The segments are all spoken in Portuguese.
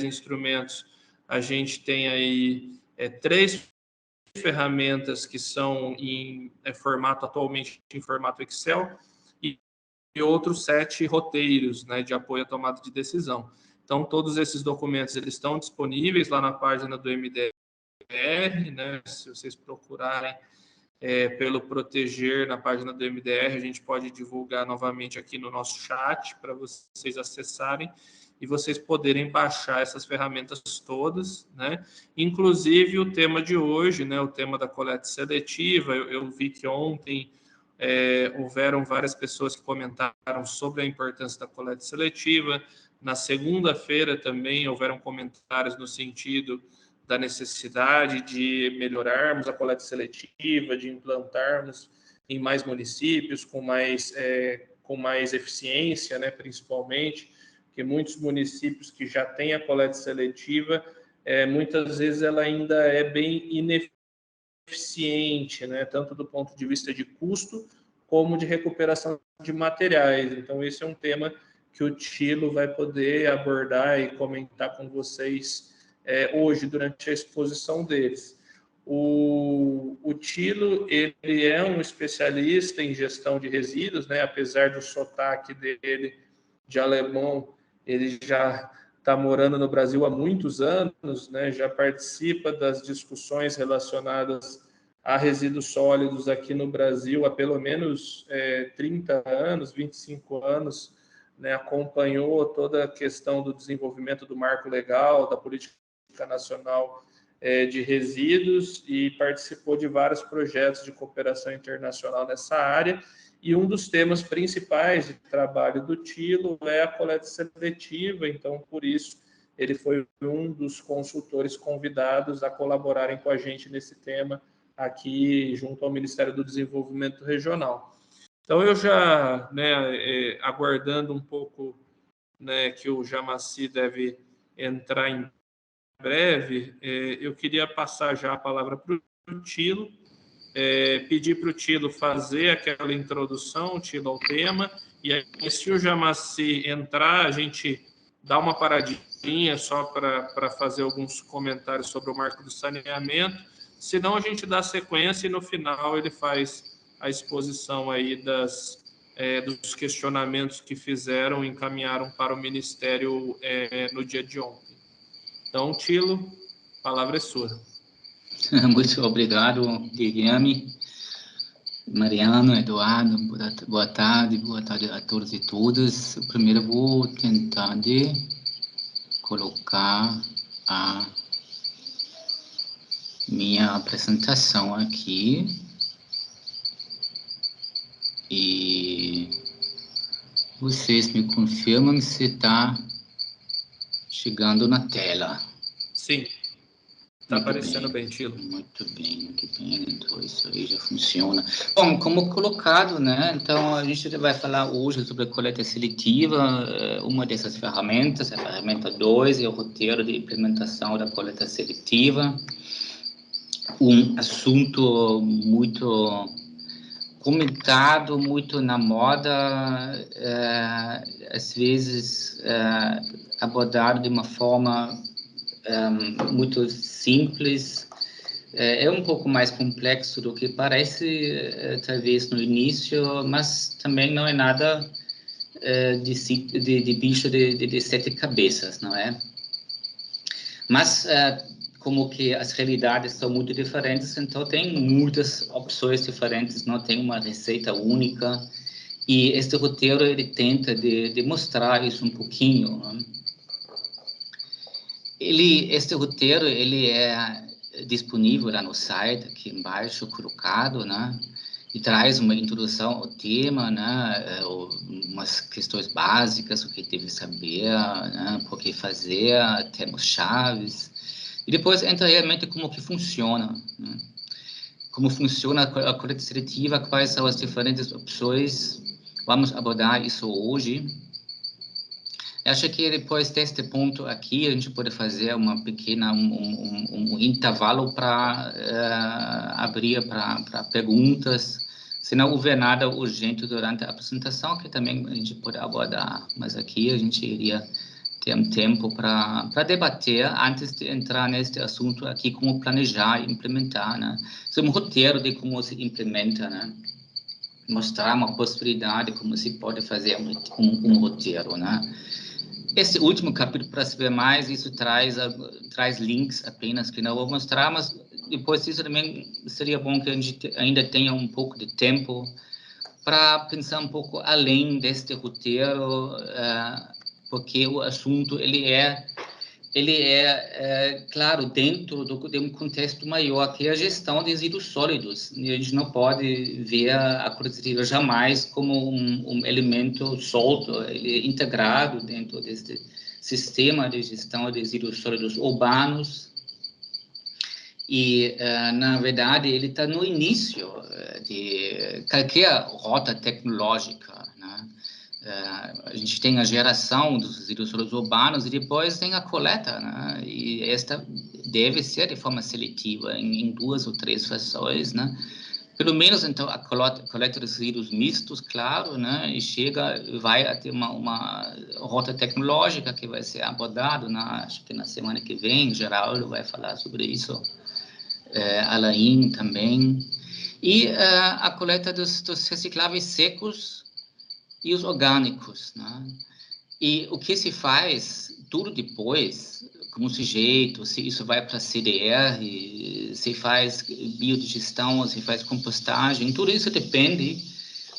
instrumentos, a gente tem aí 3 ferramentas que são em formato, atualmente em formato Excel, e outros 7 roteiros, né, de apoio à tomada de decisão. Então, todos esses documentos eles estão disponíveis lá na página do MDR, né? Se vocês procurarem pelo Proteger na página do MDR, a gente pode divulgar novamente aqui no nosso chat para vocês acessarem e vocês poderem baixar essas ferramentas todas, né? Inclusive o tema de hoje, né? O tema da coleta seletiva. Eu vi que ontem houveram várias pessoas que comentaram sobre a importância da coleta seletiva. Na segunda-feira também houveram comentários no sentido da necessidade de melhorarmos a coleta seletiva, de implantarmos em mais municípios com mais eficiência, né, principalmente, porque muitos municípios que já têm a coleta seletiva, muitas vezes ela ainda é bem ineficiente, né, tanto do ponto de vista de custo como de recuperação de materiais. Então, esse é um tema que o Thilo vai poder abordar e comentar com vocês hoje, durante a exposição deles. O Thilo, ele é um especialista em gestão de resíduos, né? Apesar do sotaque dele de alemão, ele já está morando no Brasil há muitos anos, né? Já participa das discussões relacionadas a resíduos sólidos aqui no Brasil há pelo menos 30 anos, 25 anos, né? Acompanhou toda a questão do desenvolvimento do marco legal, da política nacional de resíduos e participou de vários projetos de cooperação internacional nessa área. E um dos temas principais de trabalho do Thilo é a coleta seletiva, então, por isso, ele foi um dos consultores convidados a colaborarem com a gente nesse tema aqui junto ao Ministério do Desenvolvimento Regional. Então, eu já, né, aguardando um pouco, né, que o Jamacy deve entrar em breve, eu queria passar já a palavra para o Thilo, pedir para o Thilo fazer aquela introdução, Thilo, ao tema, e aí, se o Jamacy entrar, a gente dá uma paradinha só para fazer alguns comentários sobre o marco do saneamento, senão a gente dá sequência e no final ele faz a exposição aí dos questionamentos que fizeram e encaminharam para o Ministério no dia de ontem. Então, Thilo, a palavra é sua. Muito obrigado, Guilherme, Mariano, Eduardo, boa tarde a todos e todas. Primeiro eu vou tentar colocar a minha apresentação aqui e vocês me confirmam se está chegando na tela. Sim. Está aparecendo bem, Thilo. Muito bem, então isso aí já funciona. Bom, como colocado, né, então a gente vai falar hoje sobre a coleta seletiva, uma dessas ferramentas, a ferramenta 2, é o roteiro de implementação da coleta seletiva, um assunto muito comentado, muito na moda, às vezes abordado de uma forma muito simples, é um pouco mais complexo do que parece, talvez no início, mas também não é nada de bicho de 7 cabeças, não é? Mas como que as realidades são muito diferentes, então tem muitas opções diferentes, não tem uma receita única, e este roteiro ele tenta de mostrar isso um pouquinho, não é? Este roteiro, ele é disponível lá no site, aqui embaixo, colocado, né? E traz uma introdução ao tema, né? Umas questões básicas, o que deve saber, né? Por que fazer, termos chaves. E depois entra realmente como que funciona, né? Como funciona a coleta seletiva, quais são as diferentes opções. Vamos abordar isso hoje. Acho que depois deste ponto aqui, a gente pode fazer uma pequena, um intervalo para abrir para perguntas. Se não houver nada urgente durante a apresentação, que também a gente pode abordar. Mas aqui a gente iria ter um tempo para debater antes de entrar neste assunto aqui, como planejar e implementar, né? Isso é um roteiro de como se implementa, né? Mostrar uma possibilidade, como se pode fazer um roteiro, né? Esse último capítulo, para saber mais, isso traz links apenas que não vou mostrar, mas depois disso também seria bom que a gente ainda tenha um pouco de tempo para pensar um pouco além deste roteiro, porque o assunto ele é claro, dentro de um contexto maior, que é a gestão de resíduos sólidos. E a gente não pode ver a coleta seletiva jamais como um elemento solto, ele é integrado dentro deste sistema de gestão de resíduos sólidos urbanos. E, na verdade, ele está no início de qualquer rota tecnológica, né? A gente tem a geração dos resíduos sólidos urbanos e depois tem a coleta, né? E esta deve ser de forma seletiva em 2 ou 3 fações, né? Pelo menos, então, a coleta de resíduos mistos, claro, né? E vai ter uma rota tecnológica que vai ser abordada, acho que na semana que vem, Geraldo vai falar sobre isso, Alain também. E a coleta dos recicláveis secos e os orgânicos, né? E o que se faz tudo depois, como sujeito, se isso vai para CDR, se faz biodigestão, se faz compostagem, tudo isso depende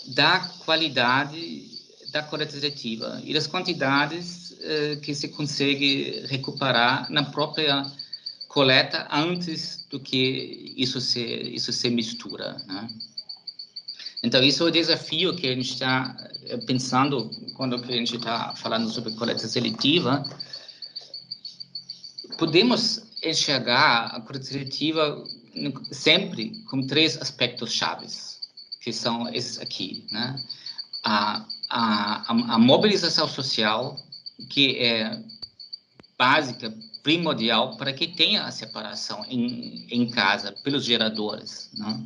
da qualidade da coleta seletiva e das quantidades que se consegue recuperar na própria coleta antes do que isso se mistura, né? Então, isso é o desafio que a gente está pensando quando a gente está falando sobre coleta seletiva. Podemos enxergar a coleta seletiva sempre com 3 aspectos chaves, que são esses aqui, né? A mobilização social, que é básica, primordial, para que tenha a separação em casa, pelos geradores, né?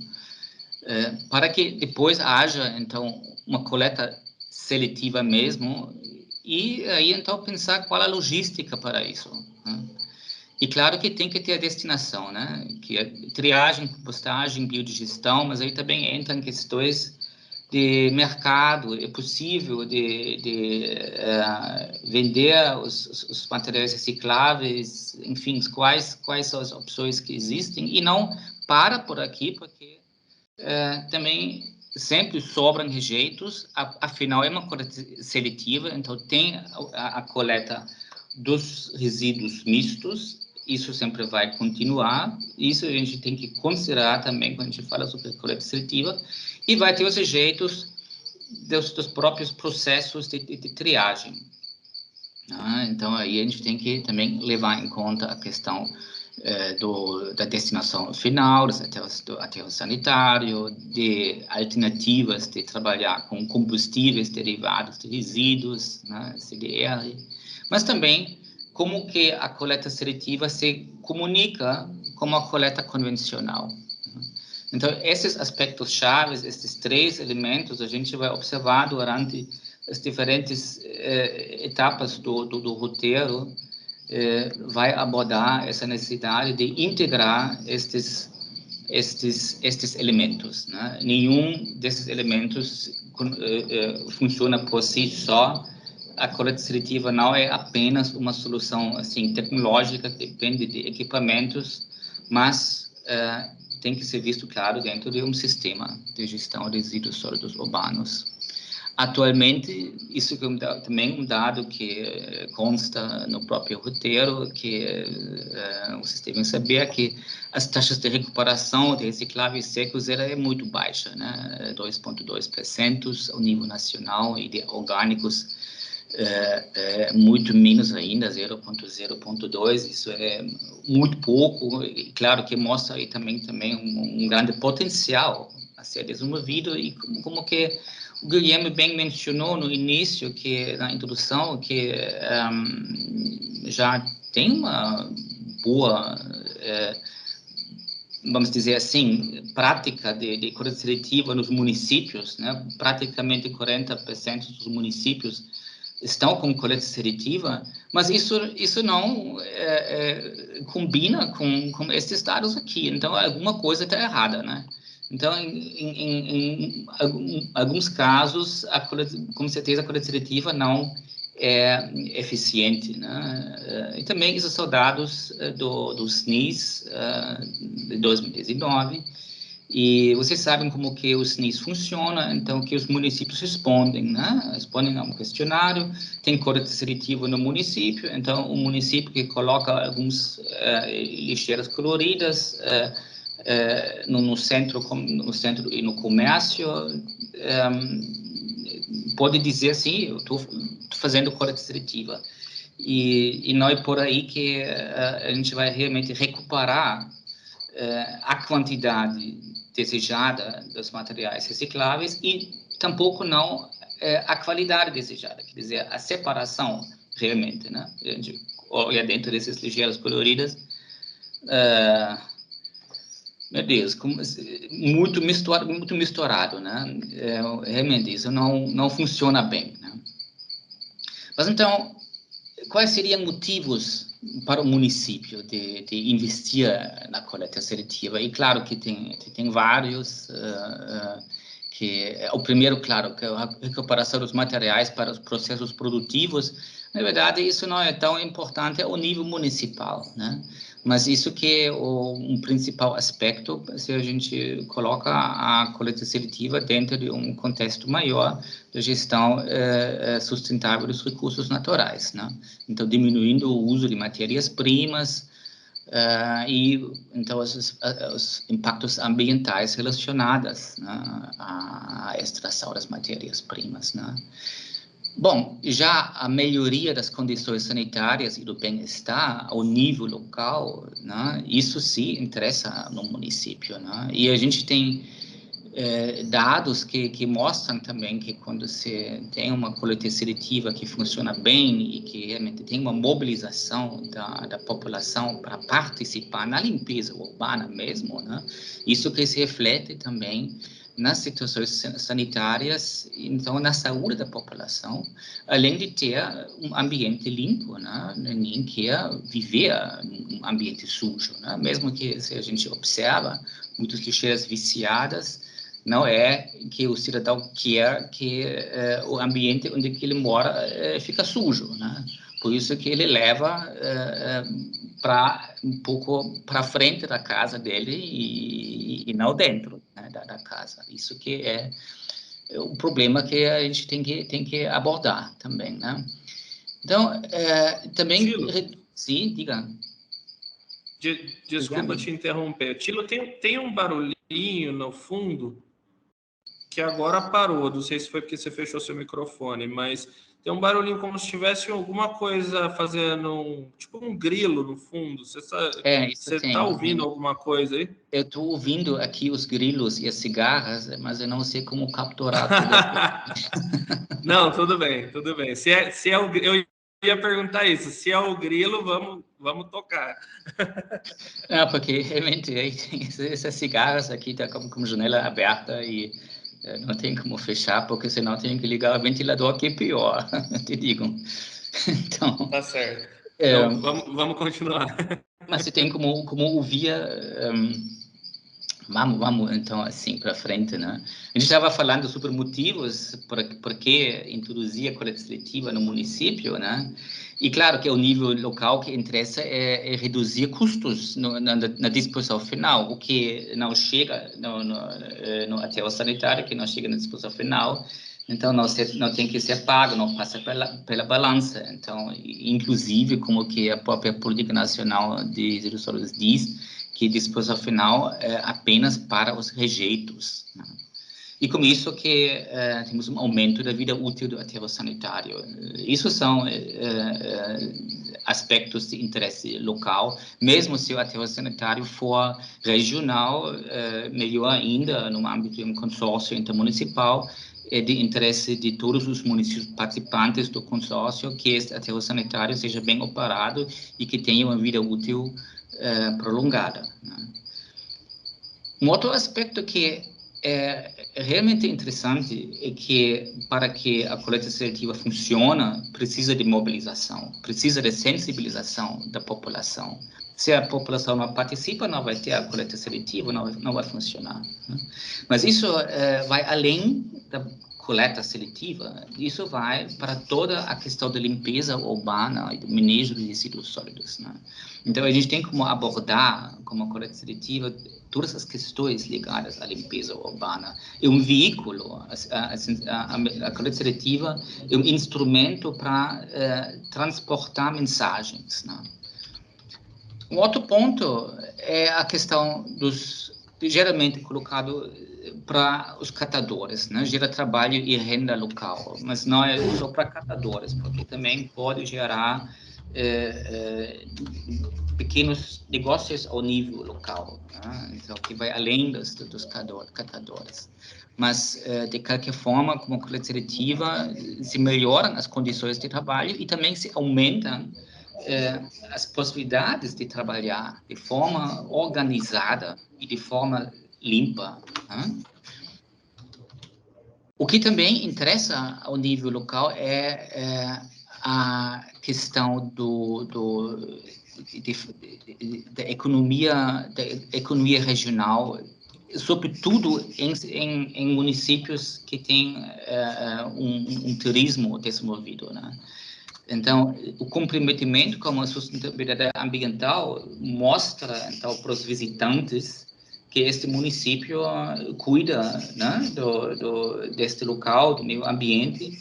Para que depois haja, então, uma coleta seletiva mesmo, e aí, então, pensar qual a logística para isso, né? E claro que tem que ter a destinação, né? Que é triagem, compostagem, biodigestão, mas aí também entram questões de mercado. É possível de vender os materiais recicláveis, enfim, quais são as opções que existem, e não para por aqui, porque também sempre sobram rejeitos, afinal é uma coleta seletiva, então tem a coleta dos resíduos mistos, isso sempre vai continuar, isso a gente tem que considerar também quando a gente fala sobre coleta seletiva, e vai ter os rejeitos dos próprios processos de triagem. Então, aí a gente tem que também levar em conta a questão da destinação final, do aterro sanitário, de alternativas de trabalhar com combustíveis derivados de resíduos, né, CDR, mas também como que a coleta seletiva se comunica com a coleta convencional. Então, esses aspectos chaves, esses 3 elementos, a gente vai observar durante as diferentes etapas do roteiro, vai abordar essa necessidade de integrar estes elementos, né? Nenhum desses elementos funciona por si só. A coleta seletiva não é apenas uma solução assim tecnológica que depende de equipamentos, mas tem que ser visto, claro, dentro de um sistema de gestão de resíduos sólidos urbanos. Atualmente, isso é também um dado que consta no próprio roteiro, que vocês devem saber que as taxas de recuperação de recicláveis secos é muito baixa, né? 2,2% ao nível nacional, e de orgânicos muito menos ainda, 0,2%. Isso é muito pouco, e claro que mostra aí também um grande potencial a ser desenvolvido, e como que o Guilherme bem mencionou no início, na introdução, que já tem uma boa, vamos dizer assim, prática de coleta seletiva nos municípios, né? Praticamente 40% dos municípios estão com coleta seletiva, mas isso não combina com esses dados aqui. Então, alguma coisa está errada, né? Então, em alguns casos, com certeza, a coleta seletiva não é eficiente, né? E também esses são dados do SNIS de 2019. E vocês sabem como que o SNIS funciona, então que os municípios respondem, né? Respondem a um questionário, tem coleta seletiva no município, então o município que coloca alguns lixeiras coloridas no centro e no comércio, pode dizer assim, eu estou fazendo coleta seletiva. E não é por aí que a gente vai realmente recuperar a quantidade desejada dos materiais recicláveis e tampouco não a qualidade desejada, quer dizer, a separação realmente, né? A gente olha dentro desses lixeiras coloridas, meu Deus, muito misturado, né? Realmente isso não funciona bem, né? Mas então, quais seriam motivos para o município de investir na coleta seletiva? E claro que tem vários, o primeiro, claro, que é a recuperação dos materiais para os processos produtivos. Na verdade, isso não é tão importante ao nível municipal, né? Mas isso que é um principal aspecto se a gente coloca a coleta seletiva dentro de um contexto maior da gestão sustentável dos recursos naturais, né? Então, diminuindo o uso de matérias-primas e, então, os impactos ambientais relacionados, né, à extração das matérias-primas, né? Bom, já a melhoria das condições sanitárias e do bem-estar ao nível local, né, isso sim interessa no município, né? E a gente tem dados que mostram também que quando você tem uma coleta seletiva que funciona bem e que realmente tem uma mobilização da população para participar na limpeza urbana mesmo, né, isso que se reflete também nas situações sanitárias, então na saúde da população, além de ter um ambiente limpo, né? Ninguém quer viver num ambiente sujo, né? Mesmo que se a gente observa muitas lixeiras viciadas, não é que o cidadão quer que o ambiente onde ele mora fica sujo, né? Por isso que ele leva para um pouco para frente da casa dele e não dentro, né, da casa. Isso que é o problema que a gente tem que abordar também, né? Então, também... Tilo, sim, diga. Desculpa te interromper. Tilo, tem um barulhinho no fundo que agora parou. Não sei se foi porque você fechou seu microfone, mas tem um barulhinho como se tivesse alguma coisa fazendo tipo um grilo no fundo. Você está ouvindo alguma coisa aí? Eu estou ouvindo aqui os grilos e as cigarras, mas eu não sei como capturar tudo aqui. Não, tudo bem, tudo bem. Eu ia perguntar isso. Se é o grilo, vamos tocar. Não, porque realmente aí tem essas cigarras aqui, tá com janela aberta e não tem como fechar, porque senão tem que ligar o ventilador, que é pior, te digo. Então, tá certo. Então, vamos continuar. Mas você tem como ouvir... Vamos então assim para frente, né? A gente estava falando sobre motivos por que introduzir a coleta seletiva no município, né? E claro que o nível local que interessa é reduzir custos na disposição final, o que não chega no aterro sanitário, que não chega na disposição final, então não tem que ser pago, não passa pela balança. Então, inclusive, como que a própria Política Nacional de Resíduos Sólidos diz, que disposição final é apenas para os rejeitos, né? E com isso que temos um aumento da vida útil do aterro sanitário. Isso são aspectos de interesse local, mesmo se o aterro sanitário for regional, melhor ainda, no âmbito de um consórcio intermunicipal, é de interesse de todos os municípios participantes do consórcio que este aterro sanitário seja bem operado e que tenha uma vida útil prolongada, né? Um outro aspecto que é realmente interessante é que, para que a coleta seletiva funcione, precisa de mobilização, precisa de sensibilização da população. Se a população não participa, não vai ter a coleta seletiva, não vai funcionar. Né? Mas isso vai além da coleta seletiva, isso vai para toda a questão da limpeza urbana e do manejo de resíduos sólidos. Né? Então, a gente tem como abordar, como a coleta seletiva, todas as questões ligadas à limpeza urbana. É um veículo, a coleta seletiva é um instrumento para transportar mensagens. Né? Um outro ponto é a questão geralmente colocado para os catadores, né? Gera trabalho e renda local, mas não é só para catadores, porque também pode gerar pequenos negócios ao nível local, né? Então, que vai além dos catadores. Mas, de qualquer forma, como coleta seletiva, se melhoram as condições de trabalho e também se aumentam as possibilidades de trabalhar de forma organizada e de forma limpa. Né? O que também interessa ao nível local é a questão da economia regional, sobretudo em municípios que têm um turismo desenvolvido, né? Então, o comprometimento com a sustentabilidade ambiental mostra, então, para os visitantes que este município cuida, né, deste local, do meio ambiente,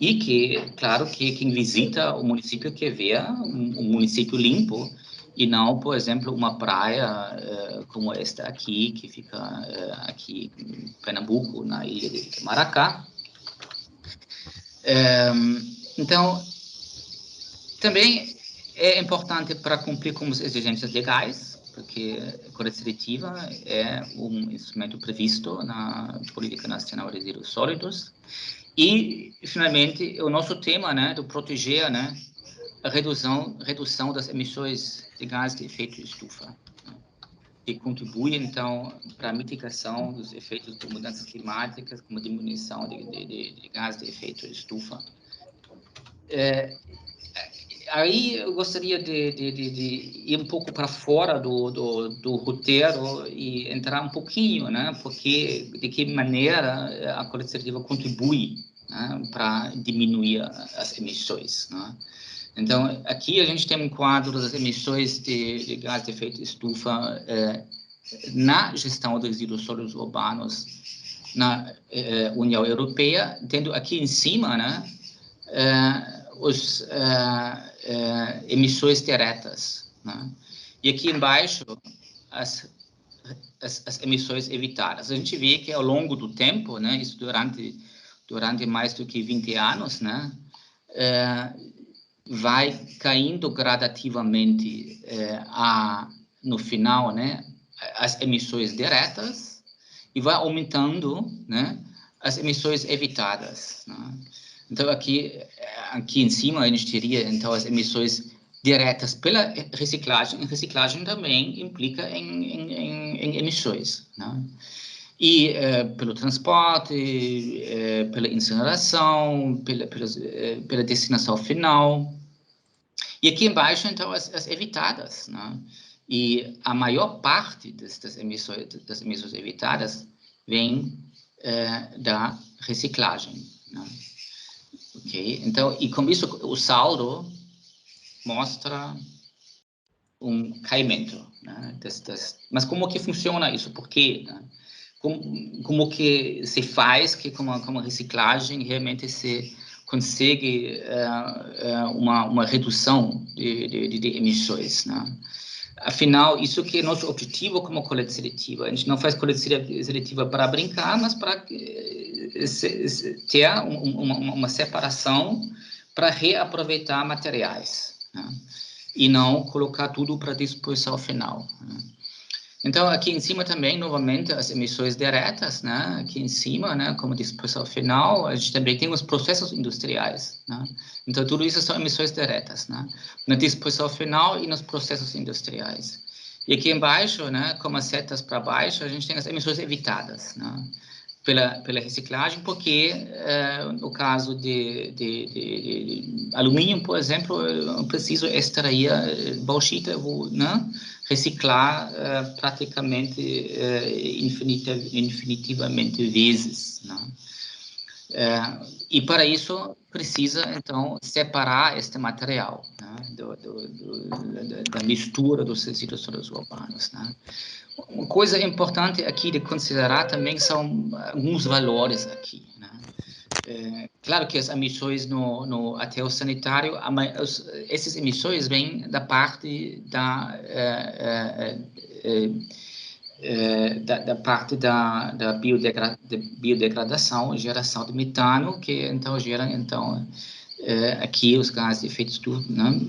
e que, claro, que quem visita o município quer ver um município limpo e não, por exemplo, uma praia como esta aqui, que fica aqui em Pernambuco, na ilha de Maracá. Então, também é importante para cumprir com as exigências legais, porque a coleta seletiva é um instrumento previsto na Política Nacional de Resíduos Sólidos. E, finalmente, o nosso tema, né, de proteger, né, a redução das emissões de gases de efeito estufa, né, que contribui, então, para a mitigação dos efeitos de mudanças climáticas, como a diminuição de gases de efeito estufa. Aí eu gostaria de ir um pouco para fora do roteiro e entrar um pouquinho, né? Porque de que maneira a coleta seletiva contribui, né, para diminuir as emissões, né? Então, aqui a gente tem um quadro das emissões de gás de efeito estufa na gestão dos resíduos sólidos urbanos na União Europeia, tendo aqui em cima, né, emissões diretas, né? E aqui embaixo as emissões evitadas. A gente vê que ao longo do tempo, né, isso durante mais do que 20 anos, né, vai caindo gradativamente no final, né, as emissões diretas e vai aumentando, né, as emissões evitadas, né? Então, aqui em cima, a gente teria, então, as emissões diretas pela reciclagem. E reciclagem também implica em emissões, né? E pelo transporte, pela incineração, pela destinação final. E aqui embaixo, então, as evitadas, né? E a maior parte das emissões evitadas vem da reciclagem, né? Ok? Então, e com isso, o saldo mostra um caimento, né? Mas como que funciona isso? Por quê? Né? Como que se faz que com a reciclagem realmente se consegue uma redução de emissões, né? Afinal, isso que é nosso objetivo como coleta seletiva. A gente não faz coleta seletiva para brincar, mas para ter uma separação para reaproveitar materiais, né? E não colocar tudo para disposição final, né? Então, aqui em cima também, novamente, as emissões diretas, né? Aqui em cima, né, como disposição final, a gente também tem os processos industriais, né? Então, tudo isso são emissões diretas, né? Na disposição final e nos processos industriais. E aqui embaixo, né, como as setas para baixo, a gente tem as emissões evitadas, né? pela reciclagem, porque no caso de alumínio, por exemplo, eu preciso extrair bauxita, vou, né, reciclar praticamente infinitivamente vezes, né? E para isso precisa, então, separar este material, né, da mistura dos resíduos sólidos urbanos, né? Uma coisa importante aqui de considerar também são alguns valores aqui, né? Claro que as emissões no aterro sanitário, essas emissões vêm da parte da parte da biodegradação, geração de metano, que então gera aqui os gases de efeito estufa, né?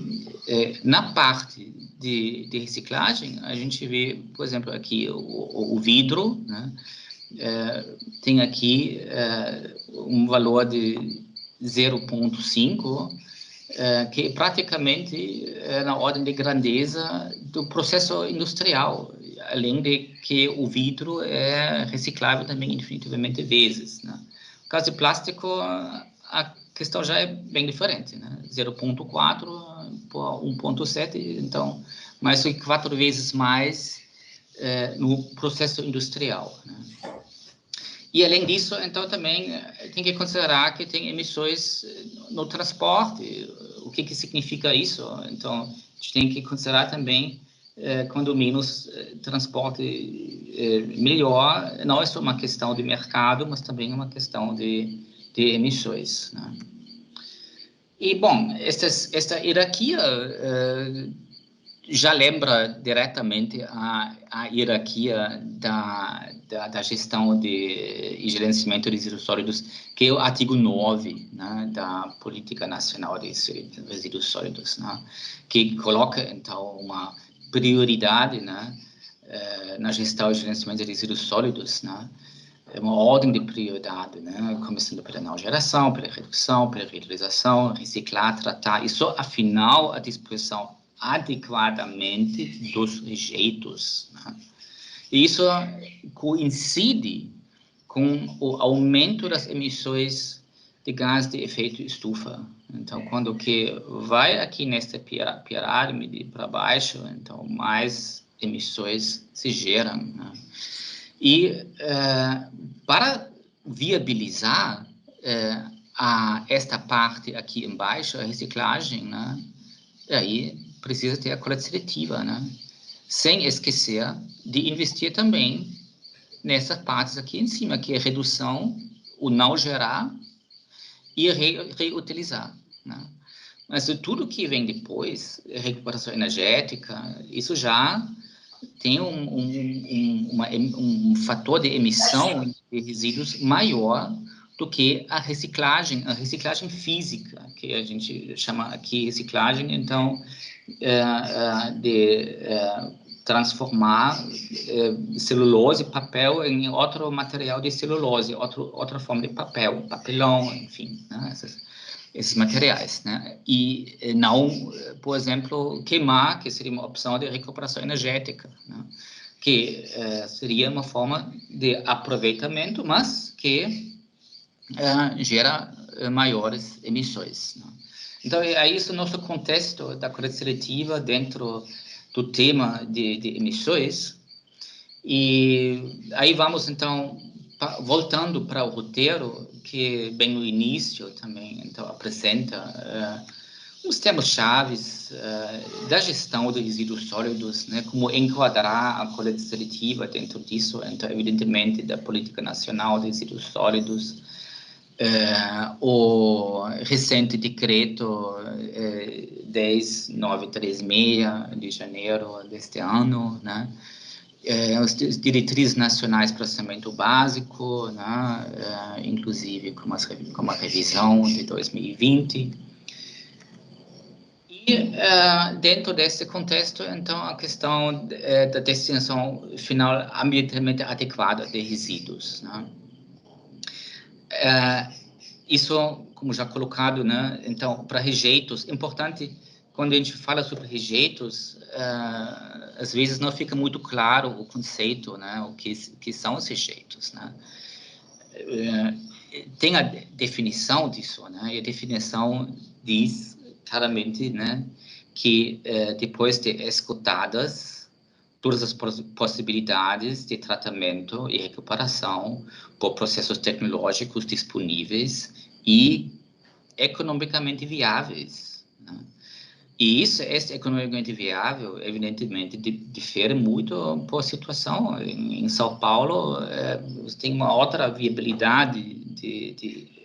Na parte de reciclagem, a gente vê, por exemplo, aqui o vidro, né? Tem aqui um valor de 0,5, que praticamente é na ordem de grandeza do processo industrial, além de que o vidro é reciclável também infinitivamente vezes, né? No caso de plástico, a questão já é bem diferente, né? 0,4 por 1,7, então, mais do que 4 vezes mais no processo industrial, né? E, além disso, então, também tem que considerar que tem emissões no transporte. O que significa isso? Então, a gente tem que considerar também, quando menos transporte melhor, não é só uma questão de mercado, mas também uma questão de emissões, né? E, bom, esta hierarquia já lembra diretamente a hierarquia da gestão e gerenciamento de resíduos sólidos, que é o artigo 9, né, da Política Nacional de Resíduos Sólidos, né, que coloca, então, uma prioridade, né, na gestão e gerenciamento de resíduos sólidos, né, uma ordem de prioridade, né, começando pela não geração, pela redução, pela reutilização, reciclar, tratar, e só, afinal, a disposição adequadamente dos rejeitos, né? E isso coincide com o aumento das emissões de gás de efeito estufa. Então, quando que vai aqui nesta pirâmide para baixo, então mais emissões se geram, né? E para viabilizar esta parte aqui embaixo, a reciclagem, né, aí precisa ter a coleta seletiva, né? Sem esquecer de investir também nessas partes aqui em cima, que é redução, o não gerar e reutilizar, né? Mas tudo que vem depois, recuperação energética, isso já tem um fator de emissão de resíduos maior do que a reciclagem física, que a gente chama aqui reciclagem, então, de transformar celulose, papel, em outro material de celulose, outra forma de papel, papelão, enfim, né, esses materiais, né? E não, por exemplo, queimar, que seria uma opção de recuperação energética, né? Que seria uma forma de aproveitamento, mas que gera maiores emissões, né? Então, é isso o nosso contexto da coleta seletiva dentro do tema de emissões. E aí vamos, então, voltando para o roteiro, que bem no início também então, apresenta os termos-chave da gestão de resíduos sólidos, né, como enquadrar a coleta seletiva dentro disso, então, evidentemente, da Política Nacional de Resíduos Sólidos, o recente decreto 10936 de janeiro deste ano, né, as diretrizes nacionais para saneamento básico, né, inclusive com uma revisão de 2020. E dentro desse contexto, então, a questão da destinação final ambientalmente adequada de resíduos, né? Isso, como já colocado, né, então, para rejeitos, importante, quando a gente fala sobre rejeitos, às vezes não fica muito claro o conceito, né, o que são os rejeitos, né? tem a definição disso, né? E a definição diz claramente, né, que depois de escutadas todas as possibilidades de tratamento e recuperação por processos tecnológicos disponíveis e economicamente viáveis, né? E isso, esse economicamente viável, evidentemente, difere muito por situação. Em São Paulo, você tem uma outra viabilidade de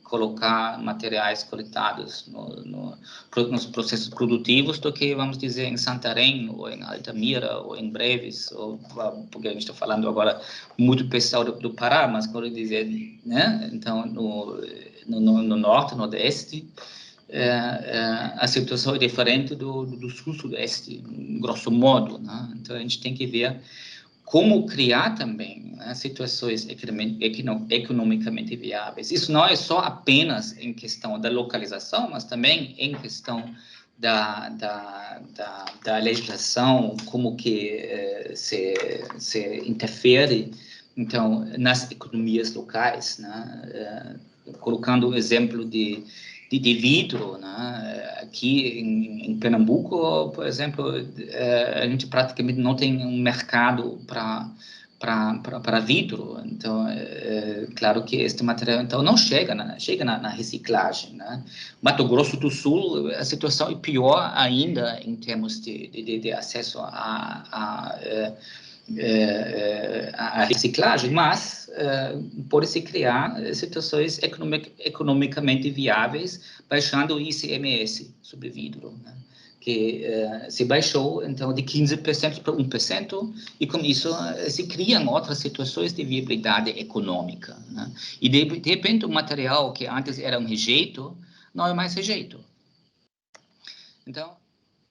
colocar materiais coletados nos processos produtivos do que, vamos dizer, em Santarém, ou em Altamira, ou em Breves, ou, porque a gente está falando agora muito pessoal do Pará, mas quando dizer, né? Então, no norte, nordeste, a situação é diferente do sul-sudeste, grosso modo, né? Então, a gente tem que ver como criar também, né, situações economicamente viáveis. Isso não é só apenas em questão da localização, mas também em questão da legislação, como que se interfere, então, nas economias locais, né? Colocando o exemplo de vidro, né? Aqui em Pernambuco, por exemplo, a gente praticamente não tem um mercado para vidro. Então, claro que este material então não chega na reciclagem, né? Mato Grosso do Sul, a situação é pior ainda em termos de acesso a reciclagem, mas pode-se criar situações economicamente viáveis baixando o ICMS sobre vidro, né? Que se baixou, então, de 15% para 1%, e com isso se criam outras situações de viabilidade econômica, né? E, de repente, o material que antes era um rejeito, não é mais rejeito. Então,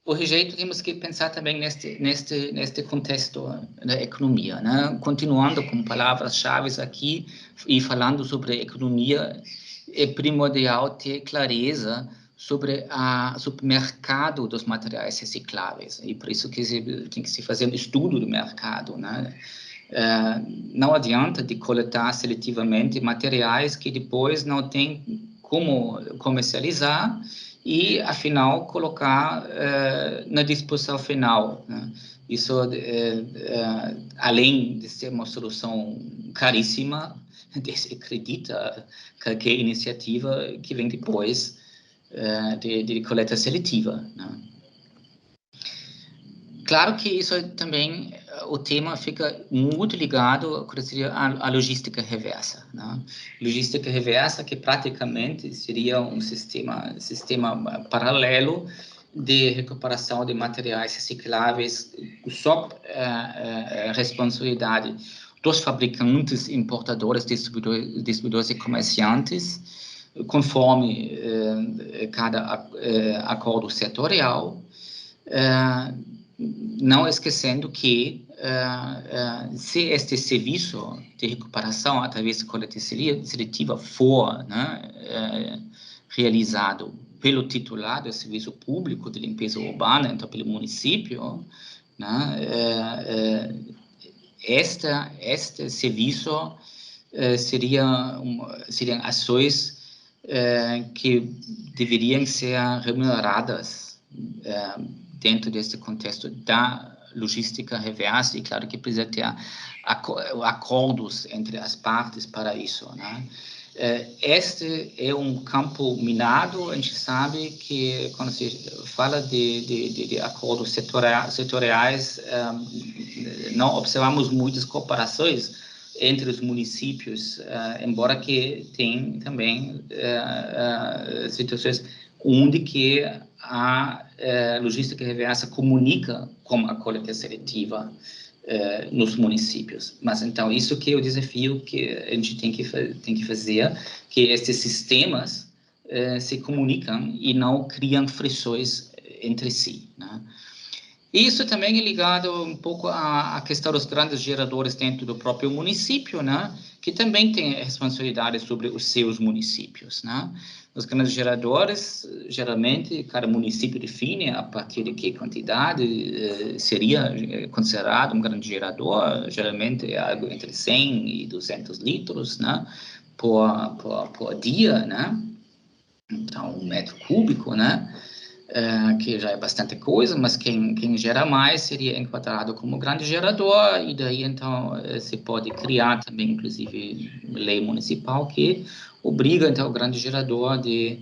o rejeito temos que pensar também neste contexto da economia, né? Continuando com palavras-chave aqui e falando sobre economia, é primordial ter clareza sobre o mercado dos materiais recicláveis, e por isso que tem que se fazer um estudo do mercado, né? Não adianta de coletar seletivamente materiais que depois não tem como comercializar e, afinal, colocar na disposição final, né? Isso, além de ser uma solução caríssima, desacredita qualquer iniciativa que vem depois de coleta seletiva, né? Claro que isso também, o tema fica muito ligado à logística reversa, né? Logística reversa que praticamente seria um sistema paralelo de recuperação de materiais recicláveis, sob responsabilidade dos fabricantes, importadores, distribuidores e comerciantes, conforme cada acordo setorial, não esquecendo que se este serviço de recuperação através de coleta seletiva for, né, realizado pelo titular do serviço público de limpeza urbana, então pelo município, né, este serviço seriam ações que deveriam ser remuneradas dentro desse contexto da logística reversa, e claro que precisa ter acordos entre as partes para isso, né? Este é um campo minado. A gente sabe que quando se fala de acordos setoriais, não observamos muitas cooperações entre os municípios, embora que tem também situações onde que a logística reversa comunica com a coleta seletiva nos municípios. Mas, então, isso que é o desafio que a gente tem que fazer, que esses sistemas se comunicam e não criam frições entre si, né? Isso também é ligado um pouco à questão dos grandes geradores dentro do próprio município, né? Que também tem responsabilidade sobre os seus municípios, né? Os grandes geradores, geralmente, cada município define a partir de que quantidade seria considerado um grande gerador, geralmente é algo entre 100 e 200 litros, né? Por dia, né? Então, 1 metro cúbico, né? Que já é bastante coisa, mas quem gera mais seria enquadrado como grande gerador, e daí, então, se pode criar também, inclusive, lei municipal que obriga, então, o grande gerador de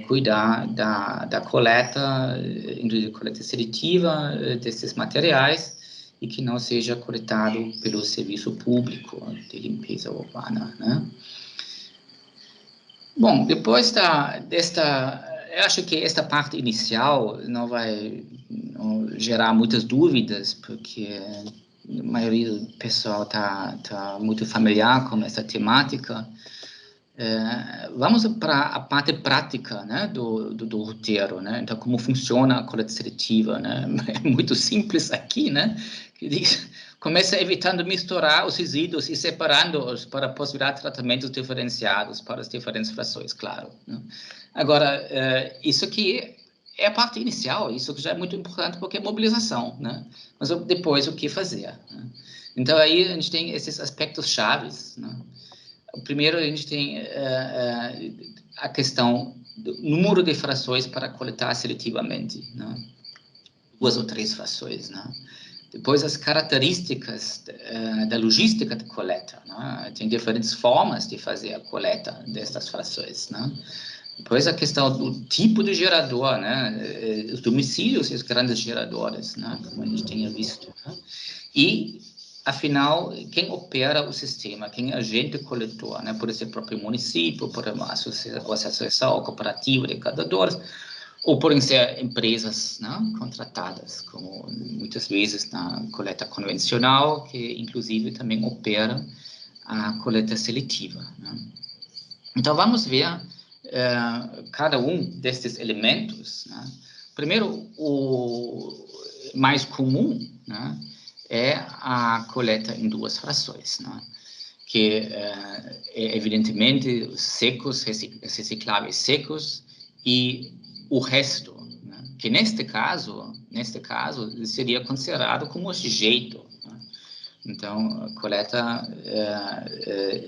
cuidar da coleta, inclusive coleta seletiva desses materiais, e que não seja coletado pelo serviço público de limpeza urbana, né? Bom, depois desta... Eu acho que esta parte inicial não vai gerar muitas dúvidas, porque a maioria do pessoal está muito familiar com essa temática. Vamos para a parte prática, né, do roteiro, né? Então, como funciona a coleta seletiva, né? É muito simples aqui, né? Que diz, começa evitando misturar os resíduos e separando-os para possibilitar tratamentos diferenciados para as diferentes frações, claro, né? Agora, isso aqui é a parte inicial, isso já é muito importante porque é mobilização, né? Mas depois, o que fazer, né? Então, aí a gente tem esses aspectos chaves, né? Primeiro, a gente tem a questão do número de frações para coletar seletivamente, né? 2 ou 3 frações, né? Depois, as características da logística de coleta, né? Tem diferentes formas de fazer a coleta destas frações, né? Depois, a questão do tipo de gerador, né? Os domicílios e os grandes geradores, né? Como a gente tinha visto, né? E, afinal, quem opera o sistema, quem é agente coletor, né? Pode ser o próprio município, pode ser uma associação cooperativa de catadores, ou podem ser empresas, né, contratadas, como muitas vezes na coleta convencional, que inclusive também opera a coleta seletiva, né? Então, vamos ver cada um destes elementos, né? Primeiro, o mais comum, né, é a coleta em 2 frações, né? Que é evidentemente secos, recicláveis secos, e o resto, né? Que neste caso seria considerado como sujeito, né? Então, a coleta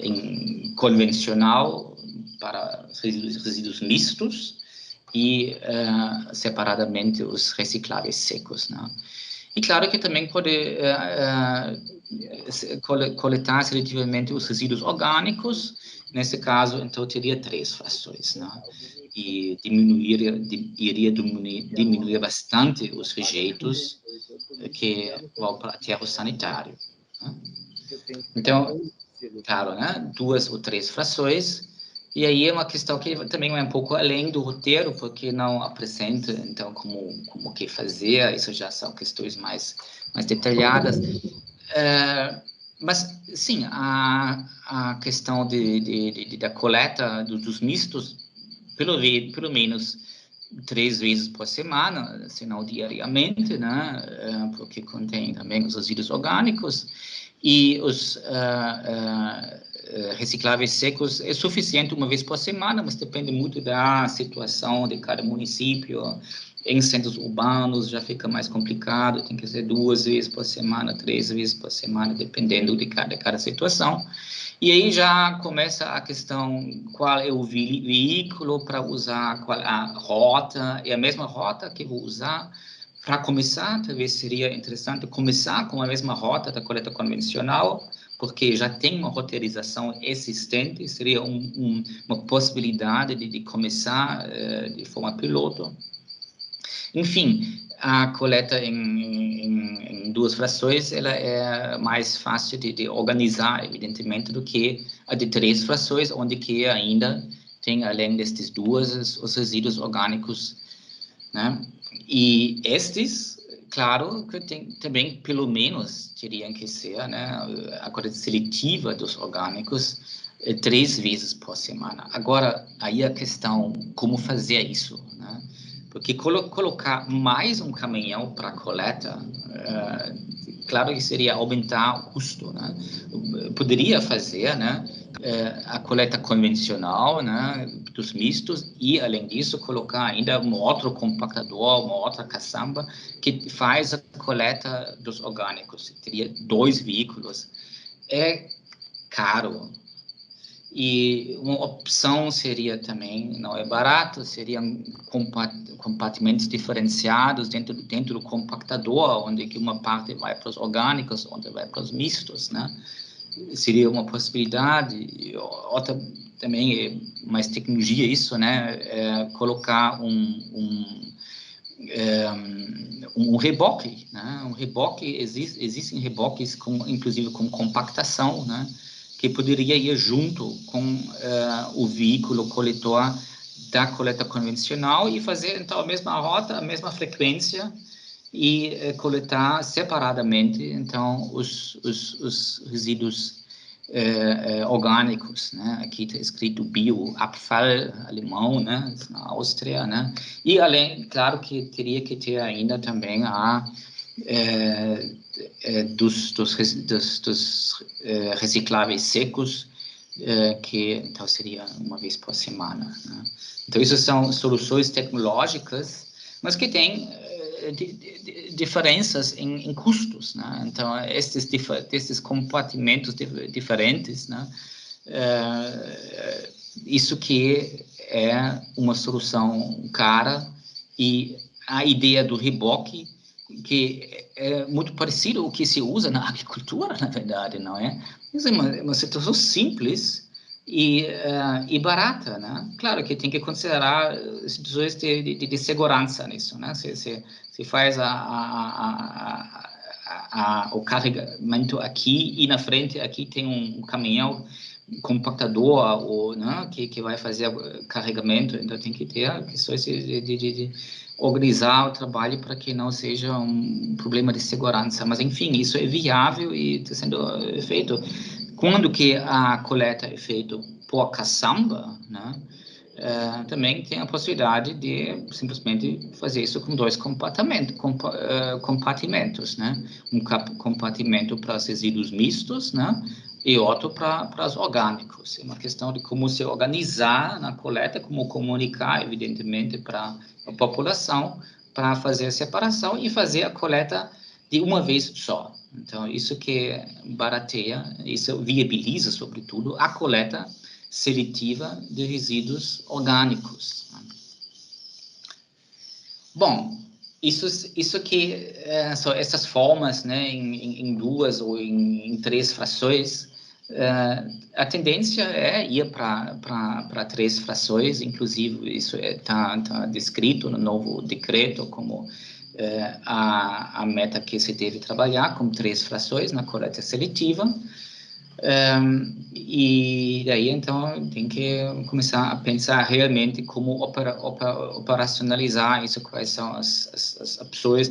em convencional para resíduos mistos e separadamente os recicláveis secos, né? E claro que também pode coletar seletivamente os resíduos orgânicos. Nesse caso, então, teria 3 frações, né? E iria diminuir bastante os rejeitos que vão para o aterro sanitário, né? Então, claro, né? 2 ou 3 frações. E aí é uma questão que também é um pouco além do roteiro, porque não apresenta, então, como que fazer. Isso já são questões mais detalhadas. Mas, sim, a questão da coleta dos mistos, pelo menos 3 vezes por semana, se não diariamente, né? Porque contém também os resíduos orgânicos, e os recicláveis secos é suficiente 1 vez por semana, mas depende muito da situação de cada município. Em centros urbanos já fica mais complicado, tem que ser 2 vezes por semana, 3 vezes por semana, dependendo de cada situação. E aí já começa a questão, qual é o veículo para usar, qual a rota, é a mesma rota que vou usar. Para começar, talvez seria interessante começar com a mesma rota da coleta convencional, porque já tem uma roteirização existente, seria uma possibilidade de começar de forma piloto. Enfim, a coleta em 2 frações, ela é mais fácil de organizar, evidentemente, do que a de 3 frações, onde que ainda tem, além destes 2, os resíduos orgânicos, né? E estes, claro, que tem também, pelo menos, teriam que ser, né, a coleta seletiva dos orgânicos 3 vezes por semana. Agora, aí a questão, como fazer isso, né? Porque colocar mais um caminhão para coleta, claro que seria aumentar o custo, né? Poderia fazer, né, a coleta convencional, né, dos mistos, e além disso colocar ainda um outro compactador, uma outra caçamba que faz a coleta dos orgânicos. Teria 2 veículos. É caro. E uma opção seria também, não é barato, seriam compartimentos diferenciados dentro do compactador, onde que uma parte vai para os orgânicos, outra vai para os mistos, né? Seria uma possibilidade. Outra também é mais tecnologia isso, né? Colocar um reboque, né? Um reboque, existem reboques inclusive com compactação, né? Que poderia ir junto com o veículo coletor da coleta convencional e fazer, então, a mesma rota, a mesma frequência e coletar separadamente, então, os resíduos orgânicos, né? Aqui está escrito Bioabfall, alemão, né? Na Áustria, né? E, além, claro que teria que ter ainda também dos recicláveis secos, que então seria uma vez por semana, né? Então, isso são soluções tecnológicas, mas que têm diferenças em custos, né? Então, esses compartimentos diferentes, né? Isso que é uma solução cara, e a ideia do reboque, que é muito parecido com o que se usa na agricultura, na verdade, não é? Mas é uma situação simples e barata, né? Claro que tem que considerar as situações de segurança nisso, né? Se faz o carregamento aqui, e na frente aqui tem um caminhão compactador, né, que vai fazer o carregamento, então tem que ter questões de organizar o trabalho para que não seja um problema de segurança. Mas, enfim, isso é viável e está sendo feito. Quando que a coleta é feita por caçamba, né, também tem a possibilidade de simplesmente fazer isso com 2 compartimentos, né? Um compartimento para os resíduos mistos, né? E outro para os orgânicos. É uma questão de como se organizar na coleta, como comunicar, evidentemente, para a população, para fazer a separação e fazer a coleta de uma vez só. Então, isso que barateia, isso viabiliza, sobretudo, a coleta seletiva de resíduos orgânicos. Bom, isso que são essas formas, né, em 2 ou em 3 frações. A tendência é ir para 3 frações, inclusive isso está descrito no novo decreto como a meta que se deve trabalhar com 3 frações na coleta seletiva. E daí, então, tem que começar a pensar realmente como operacionalizar isso, quais são as opções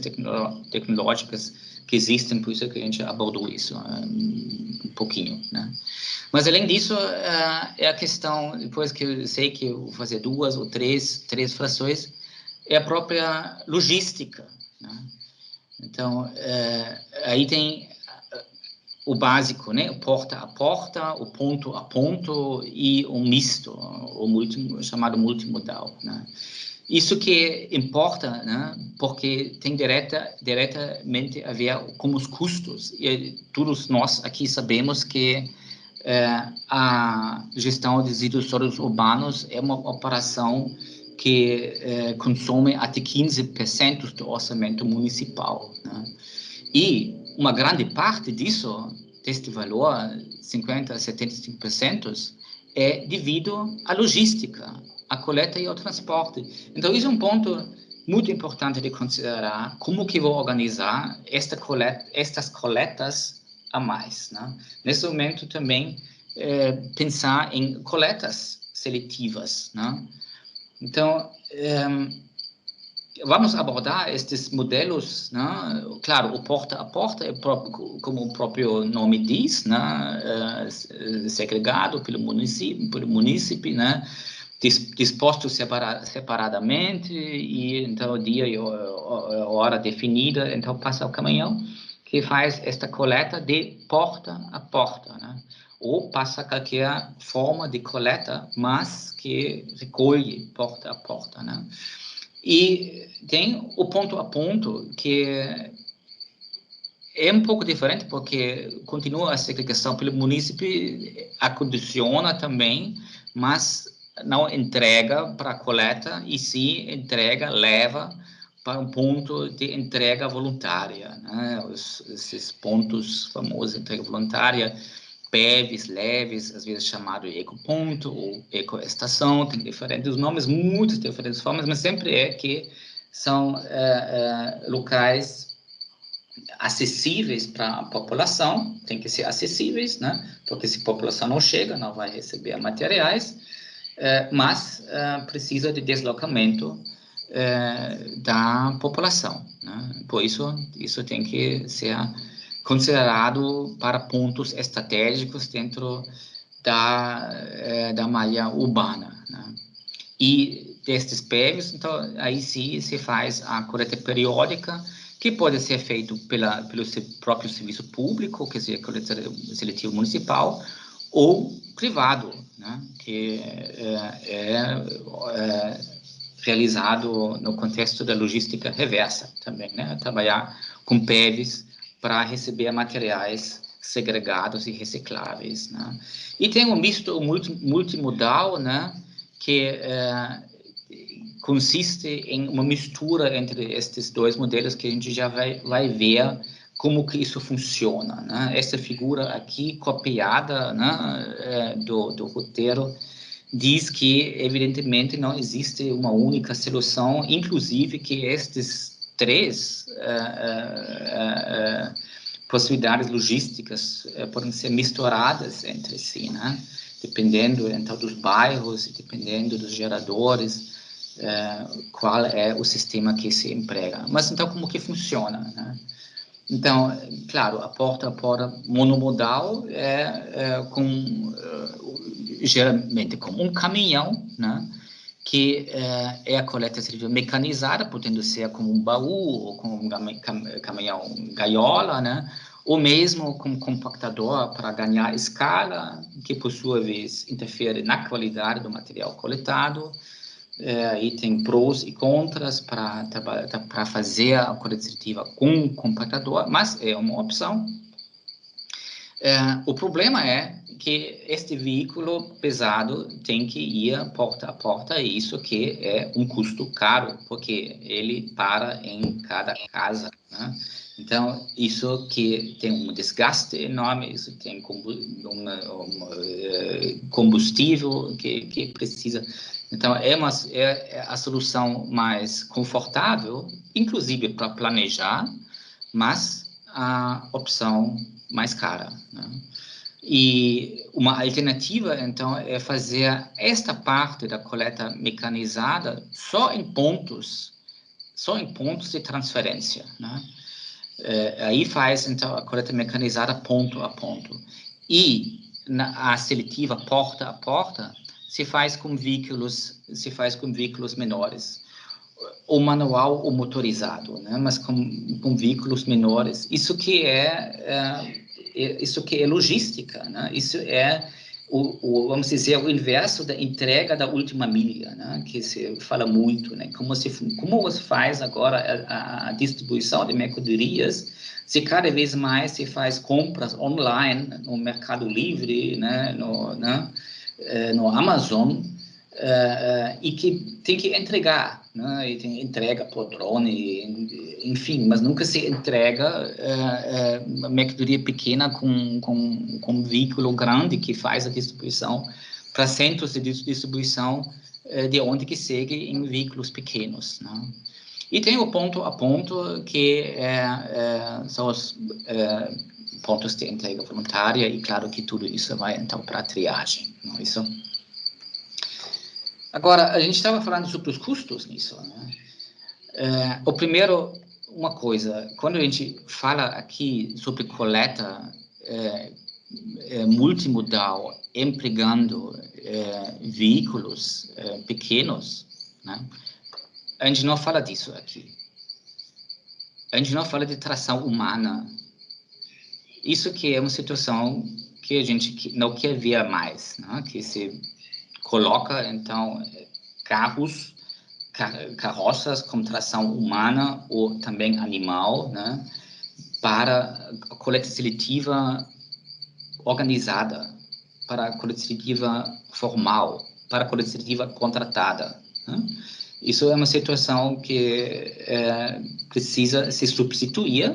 tecnológicas que existem, por isso que a gente abordou isso um pouquinho, né? Mas, além disso, é a questão, depois que eu sei que eu vou fazer 2 ou 3 frações, é a própria logística, né? Então, aí tem o básico, né? O porta a porta, o ponto a ponto e o misto, o chamado multimodal, né? Isso que importa, né? Porque tem diretamente a ver com os custos. E todos nós aqui sabemos que a gestão de resíduos sólidos urbanos é uma operação que consome até 15% do orçamento municipal, né? E uma grande parte deste valor, 50% a 75%, é devido à logística, à coleta e ao transporte. Então, isso é um ponto muito importante de considerar, como que vou organizar estas coletas a mais, né? Nesse momento, também, pensar em coletas seletivas, né? Então, vamos abordar estes modelos, né? Claro, o porta a porta é como o próprio nome diz, né? Segregado pelo município, né? dispostos separadamente, e então dia e hora definida, então passa o caminhão que faz esta coleta de porta a porta, né? Ou passa qualquer forma de coleta, mas que recolhe porta a porta, né? E tem o ponto a ponto, que é um pouco diferente, porque continua a segregação pelo município, acondiciona também, mas não entrega para a coleta, e sim entrega, leva para um ponto de entrega voluntária, né? Esses pontos famosos de entrega voluntária, PEVs, leves, às vezes chamado ecoponto ou ecoestação, tem diferentes nomes, muitas diferentes formas, mas sempre é que são locais acessíveis para a população, tem que ser acessíveis, né? Porque se a população não chega, não vai receber materiais, mas precisa de deslocamento da população, né? Por isso tem que ser considerado para pontos estratégicos dentro da malha urbana, né? E destes PEVs, então, aí sim se faz a coleta periódica, que pode ser feito pelo próprio serviço público, quer dizer, coleta seletiva municipal, ou privado, né? Que é realizado no contexto da logística reversa também, né? Trabalhar com PEVs para receber materiais segregados e recicláveis, né? E tem um misto multimodal, né? Que consiste em uma mistura entre estes dois modelos, que a gente já vai ver como que isso funciona, né? Essa figura aqui copiada, né, do roteiro diz que, evidentemente, não existe uma única solução, inclusive que estes três possibilidades logísticas podem ser misturadas entre si, né? Dependendo, então, dos bairros, dependendo dos geradores, qual é o sistema que se emprega. Mas, então, como que funciona, né? Então, claro, a porta monomodal geralmente com um caminhão, né? Que é a coleta seletiva mecanizada, podendo ser como um baú ou com um caminhão gaiola, né? Ou mesmo com um compactador para ganhar escala, que por sua vez interfere na qualidade do material coletado. Aí tem prós e contras para fazer a coleta seletiva com compactador, mas é uma opção. O problema é que este veículo pesado tem que ir porta a porta, e isso que é um custo caro, porque ele para em cada casa, né? Então, isso que tem um desgaste enorme, isso tem combustível que precisa. Então, é a solução mais confortável, inclusive para planejar, mas a opção mais cara, né? E uma alternativa, então, é fazer esta parte da coleta mecanizada só em pontos de transferência, né? Aí faz, então, a coleta mecanizada ponto a ponto. E a seletiva porta a porta se faz com veículos menores, ou manual ou motorizado, né? Mas com veículos menores. Isso que é logística, né? Isso é vamos dizer, o inverso da entrega da última milha, né? Que se fala muito, né? Como você faz agora a distribuição de mercadorias, se cada vez mais se faz compras online no Mercado Livre, né? No Amazon, e que tem que entregar, né? E tem entrega por drone, enfim, mas nunca se entrega uma mercadoria pequena com um veículo grande que faz a distribuição para centros de distribuição de onde que segue em veículos pequenos, né? E tem o ponto a ponto, que são os pontos de entrega voluntária, e claro que tudo isso vai então para a triagem, não é isso? Agora, a gente estava falando sobre os custos nisso, né? O primeiro, uma coisa, quando a gente fala aqui sobre coleta multimodal, empregando veículos pequenos, né? A gente não fala disso aqui. A gente não fala de tração humana. Isso que é uma situação que a gente não quer ver mais, né? Que se coloca, então, carroças com tração humana ou também animal, né? Para a coleta seletiva organizada, para a coleta seletiva formal, para a coleta seletiva contratada, né? Isso é uma situação que precisa se substituir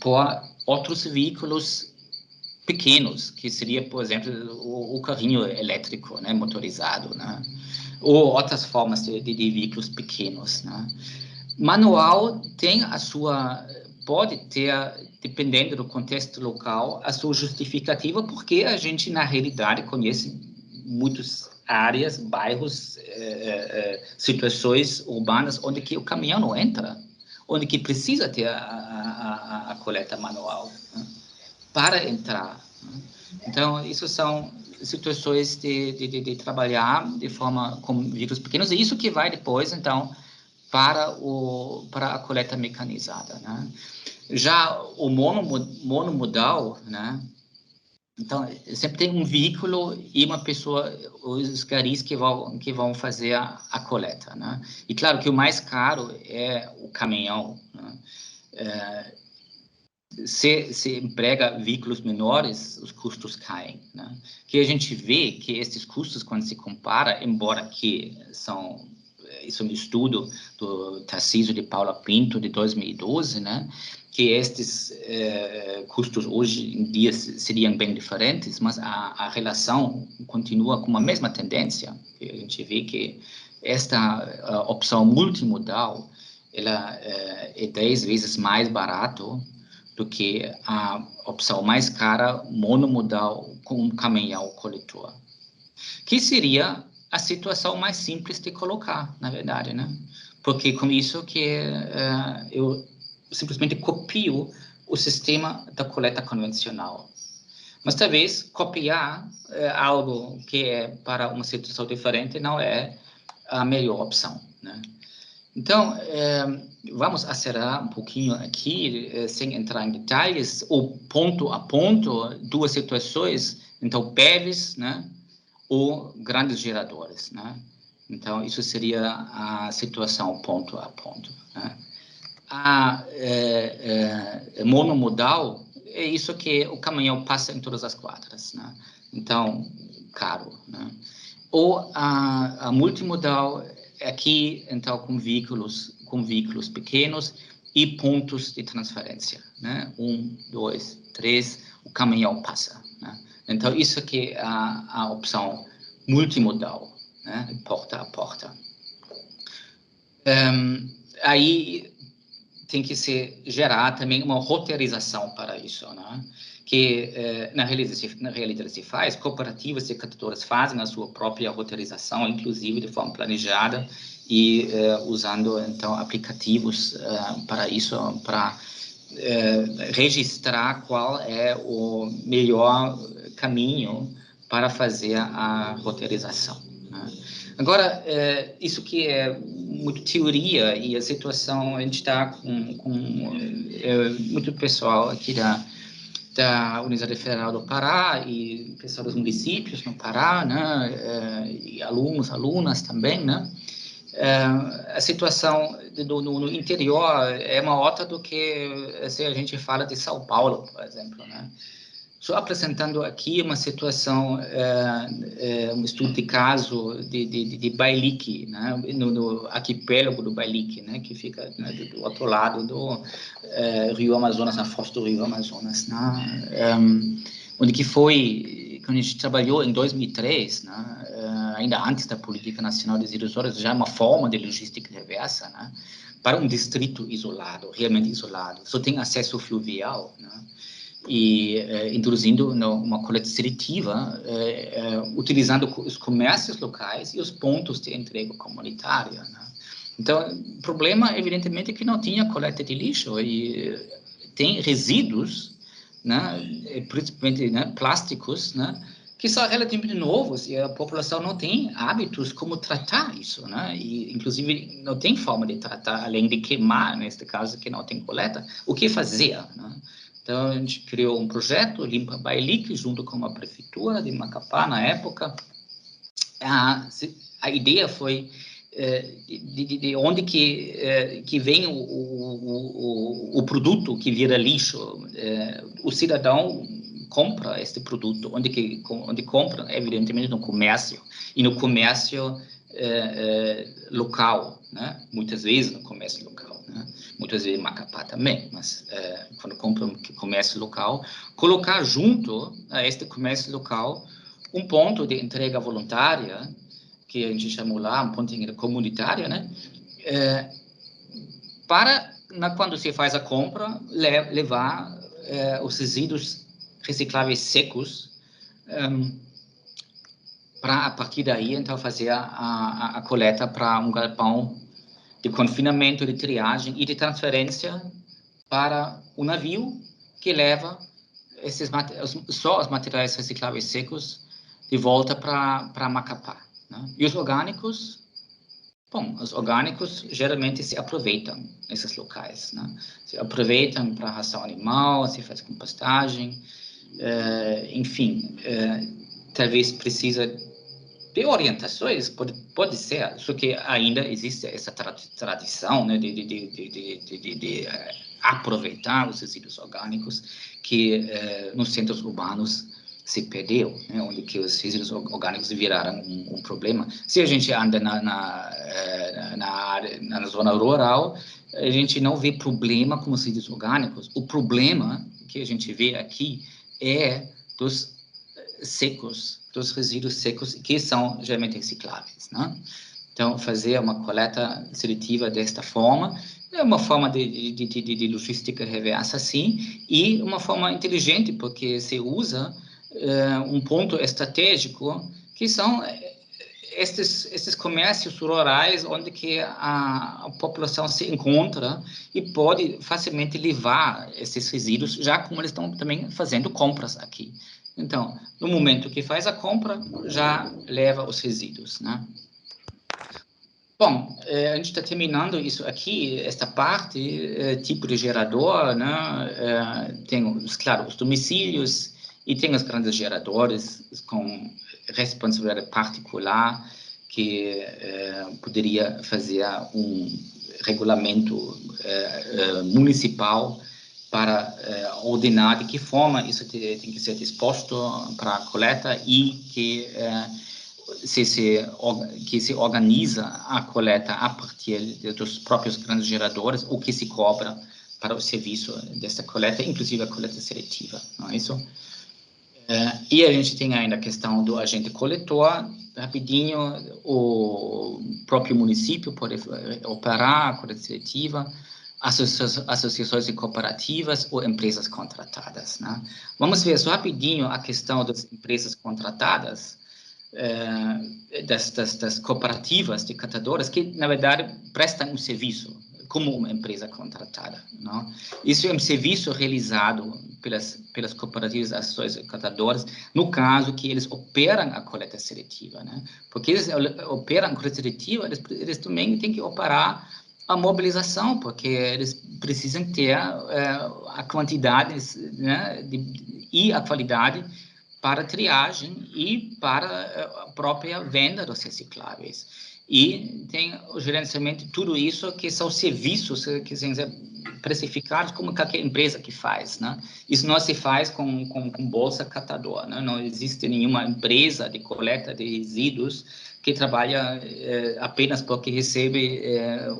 por outros veículos pequenos, que seria, por exemplo, o carrinho elétrico, né, motorizado, né, ou outras formas de veículos pequenos, né. Manual tem pode ter, dependendo do contexto local, a sua justificativa, porque a gente, na realidade, conhece muitas áreas, bairros, situações urbanas onde que o caminhão não entra, onde que precisa ter a coleta manual, né, para entrar, né? Então, isso são situações de trabalhar de forma com veículos pequenos, e isso que vai depois, então, para a coleta mecanizada, né? Já o monomodal, né? Então, sempre tem um veículo e uma pessoa, os garis que vão fazer a coleta, né? E claro que o mais caro é o caminhão, né? Se emprega veículos menores, os custos caem, né? Que a gente vê que esses custos, quando se compara, embora que isso é um estudo do Tarcísio de Paula Pinto, de 2012, né? Que estes custos hoje em dia seriam bem diferentes, mas a relação continua com a mesma tendência. A gente vê que esta opção multimodal, ela é 10 vezes mais barato do que a opção mais cara, monomodal, com um caminhão coletor. Que seria a situação mais simples de colocar, na verdade, né? Porque com isso que eu simplesmente copio o sistema da coleta convencional. Mas talvez copiar algo que é para uma situação diferente não é a melhor opção, né? Então, vamos acelerar um pouquinho aqui, sem entrar em detalhes, ou ponto a ponto, duas situações, então PEVs, né, ou grandes geradores, né? Então, isso seria a situação ponto a ponto, né? A monomodal é isso que o caminhão passa em todas as quadras, né? Então, caro, né? Ou a multimodal aqui, então, com veículos pequenos e pontos de transferência, né? 1, 2, 3, o caminhão passa, né? Então, isso aqui é a opção multimodal, né? Porta a porta. Aí tem que se gerar também uma roteirização para isso, né? Que na realidade se faz, cooperativas e catadoras fazem a sua própria roteirização, inclusive de forma planejada e usando então aplicativos para isso, para registrar qual é o melhor caminho para fazer a roteirização, né? Agora, isso que é muito teoria e a situação, a gente está com muito pessoal aqui da Universidade Federal do Pará e pessoal dos municípios no Pará, né, e alunos, alunas também, né? A situação no interior é uma outra do que se a gente fala de São Paulo, por exemplo, né? Só apresentando aqui uma situação, um estudo de caso de Bailique, né? No arquipélago do Bailique, né? Que fica, né, do outro lado do Rio Amazonas, na foz do Rio Amazonas, né? Onde que foi, quando a gente trabalhou em 2003, né? Ainda antes da Política Nacional de Resíduos Sólidos, já uma forma de logística reversa, né? Para um distrito isolado, realmente isolado, só tem acesso fluvial, né? E introduzindo uma coleta seletiva, utilizando os comércios locais e os pontos de entrega comunitária, né? Então, o problema, evidentemente, é que não tinha coleta de lixo e tem resíduos, né, principalmente, né, plásticos, né, que são relativamente novos e a população não tem hábitos como tratar isso, né? E, inclusive, não tem forma de tratar, além de queimar, neste caso, que não tem coleta, o que fazer, né? Então, a gente criou um projeto, Limpa Bailique, junto com a prefeitura de Macapá, na época. A ideia foi de onde que vem o produto que vira lixo. O cidadão compra este produto, onde compra, evidentemente, no comércio, e no comércio local, né? Muitas vezes no comércio local, né? Muitas vezes em Macapá também, mas quando compra no comércio local, colocar junto a este comércio local um ponto de entrega voluntária, que a gente chamou lá, um ponto de entrega comunitária, né? Quando se faz a compra, levar os resíduos recicláveis secos, para a partir daí, então, fazer a coleta para um galpão de confinamento, de triagem e de transferência para o navio que leva só os materiais recicláveis secos de volta para Macapá, né? E os orgânicos, bom, os orgânicos geralmente se aproveitam nesses locais, né? Se aproveitam para ração animal, se faz compostagem, enfim, talvez precisa de orientações, pode ser, só que ainda existe essa tradição, né, de aproveitar os resíduos orgânicos que nos centros urbanos se perdeu, né, onde que os resíduos orgânicos viraram um problema. Se a gente anda na zona rural, a gente não vê problema com os resíduos orgânicos. O problema que a gente vê aqui é dos resíduos secos que são geralmente recicláveis, né? Então, fazer uma coleta seletiva desta forma é uma forma de logística reversa, sim, e uma forma inteligente, porque se usa um ponto estratégico, que são estes comércios rurais onde que a população se encontra e pode facilmente levar esses resíduos, já como eles estão também fazendo compras aqui. Então, no momento que faz a compra, já leva os resíduos, né? Bom, a gente está terminando isso aqui, esta parte, tipo de gerador, né? Tem, claro, os domicílios e tem os grandes geradores com responsabilidade particular que poderia fazer um regulamento municipal para ordenar de que forma isso tem que ser disposto para a coleta e que se organiza a coleta a partir dos próprios grandes geradores, o que se cobra para o serviço dessa coleta, inclusive a coleta seletiva, não é isso? E a gente tem ainda a questão do agente coletor, rapidinho, o próprio município pode operar a coleta seletiva, associações e cooperativas ou empresas contratadas, né? Vamos ver só rapidinho a questão das empresas contratadas, das cooperativas de catadores, que, na verdade, prestam um serviço como uma empresa contratada, não? Isso é um serviço realizado pelas cooperativas, associações e catadores, no caso que eles operam a coleta seletiva, né? Porque eles operam a coleta seletiva, eles também têm que operar a mobilização, porque eles precisam ter a quantidade, né, e a qualidade para triagem e para a própria venda dos recicláveis. E tem o gerenciamento de tudo isso, que são serviços que são precificados como qualquer empresa que faz, né? Isso não se faz com bolsa catador, né? Não existe nenhuma empresa de coleta de resíduos que trabalha apenas porque recebe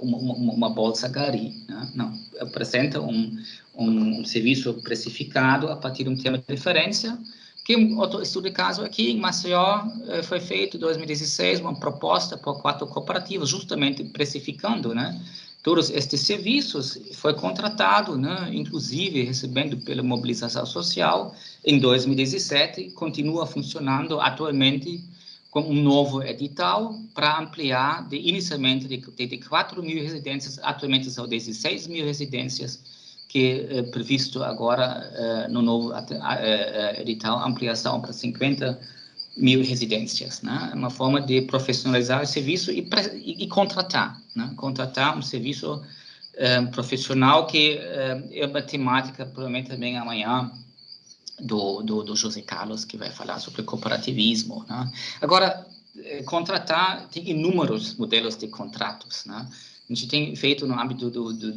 uma bolsa gari, né? Não, apresenta um serviço precificado a partir de um tema de referência, que outro estudo de caso aqui em Maceió foi feito em 2016, uma proposta por 4 cooperativas, justamente precificando, né, todos estes serviços, foi contratado, né, inclusive recebendo pela mobilização social em 2017, continua funcionando atualmente com um novo edital para ampliar inicialmente de 4.000 residências, atualmente são 16.000 residências, que é previsto agora no novo edital, ampliação para 50 1.000 residências, né? É uma forma de profissionalizar o serviço e contratar, né? Contratar um serviço profissional que é uma temática, provavelmente também amanhã, do José Carlos, que vai falar sobre cooperativismo, né? Agora, contratar, tem inúmeros modelos de contratos, né? A gente tem feito no âmbito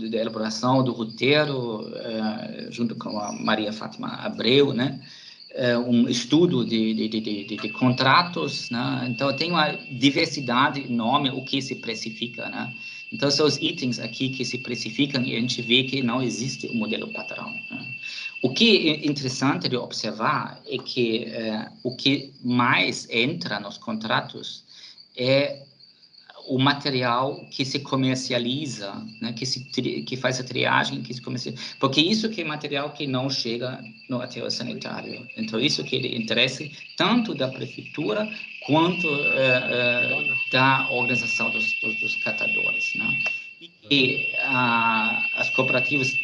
da elaboração do roteiro, junto com a Maria Fátima Abreu, né? Um estudo de contratos, né? Então tem uma diversidade enorme o que se precifica, né? Então são os itens aqui que se precificam e a gente vê que não existe um modelo padrão, né? O que é interessante de observar é que o que mais entra nos contratos é o material que se comercializa, né, que faz a triagem, que se comercializa, porque isso que é material que não chega no aterro sanitário. Então, isso que é interesse tanto da prefeitura quanto da organização dos catadores, né? E as cooperativas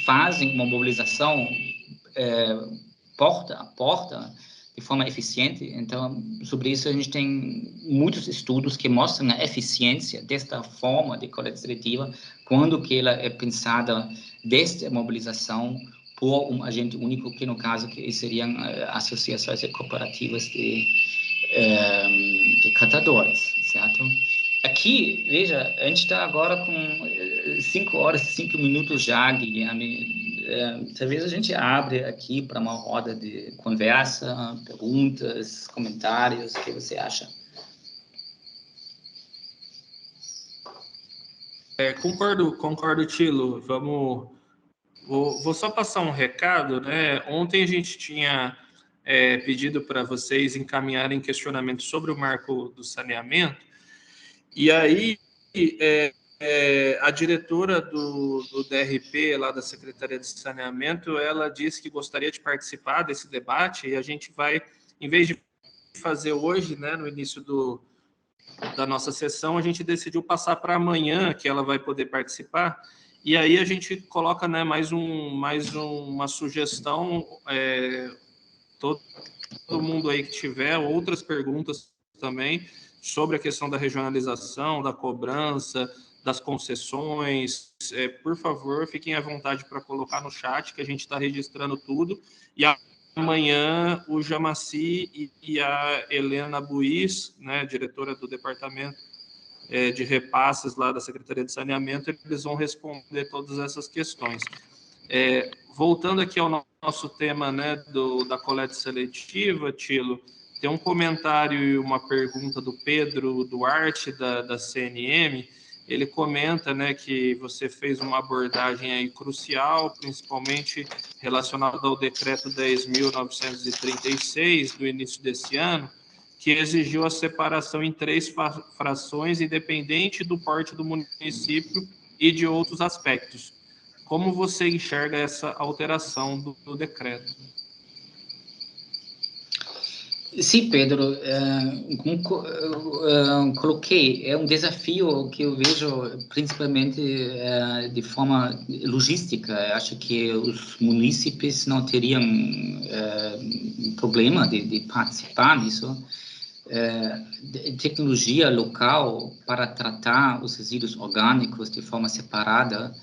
fazem uma mobilização porta a porta, de forma eficiente. Então, sobre isso, a gente tem muitos estudos que mostram a eficiência desta forma de coleta seletiva quando que ela é pensada desde a mobilização por um agente único, que no caso que seriam associações e cooperativas de catadores, certo? Aqui, veja, a gente está agora com 5 horas e 5 minutos já, Guilherme. Talvez a gente abre aqui para uma roda de conversa, perguntas, comentários, o que você acha? Concordo, Tilo. Vou só passar um recado, né? Ontem a gente tinha pedido para vocês encaminharem questionamentos sobre o marco do saneamento, e aí a diretora do DRP, lá da Secretaria de Saneamento, ela disse que gostaria de participar desse debate, e a gente vai, em vez de fazer hoje, né, no início da nossa sessão, a gente decidiu passar para amanhã, que ela vai poder participar, e aí a gente coloca, né, mais uma sugestão, todo mundo aí que tiver outras perguntas também sobre a questão da regionalização, da cobrança, das concessões, por favor, fiquem à vontade para colocar no chat, que a gente está registrando tudo, e amanhã o Jamaci e a Helena Buiz, né, diretora do departamento de repasses lá da Secretaria de Saneamento, eles vão responder todas essas questões. Voltando aqui ao nosso tema, né, da coleta seletiva, Tilo, tem um comentário e uma pergunta do Pedro Duarte, da CNM. Ele comenta, né, que você fez uma abordagem aí crucial, principalmente relacionada ao decreto 10.936 do início desse ano, que exigiu a separação em 3 frações, independente do porte do município e de outros aspectos. Como você enxerga essa alteração do decreto? Sim, Pedro, como coloquei, é um desafio que eu vejo principalmente de forma logística. Eu acho que os munícipes não teriam problema de participar disso. Tecnologia local para tratar os resíduos orgânicos de forma separada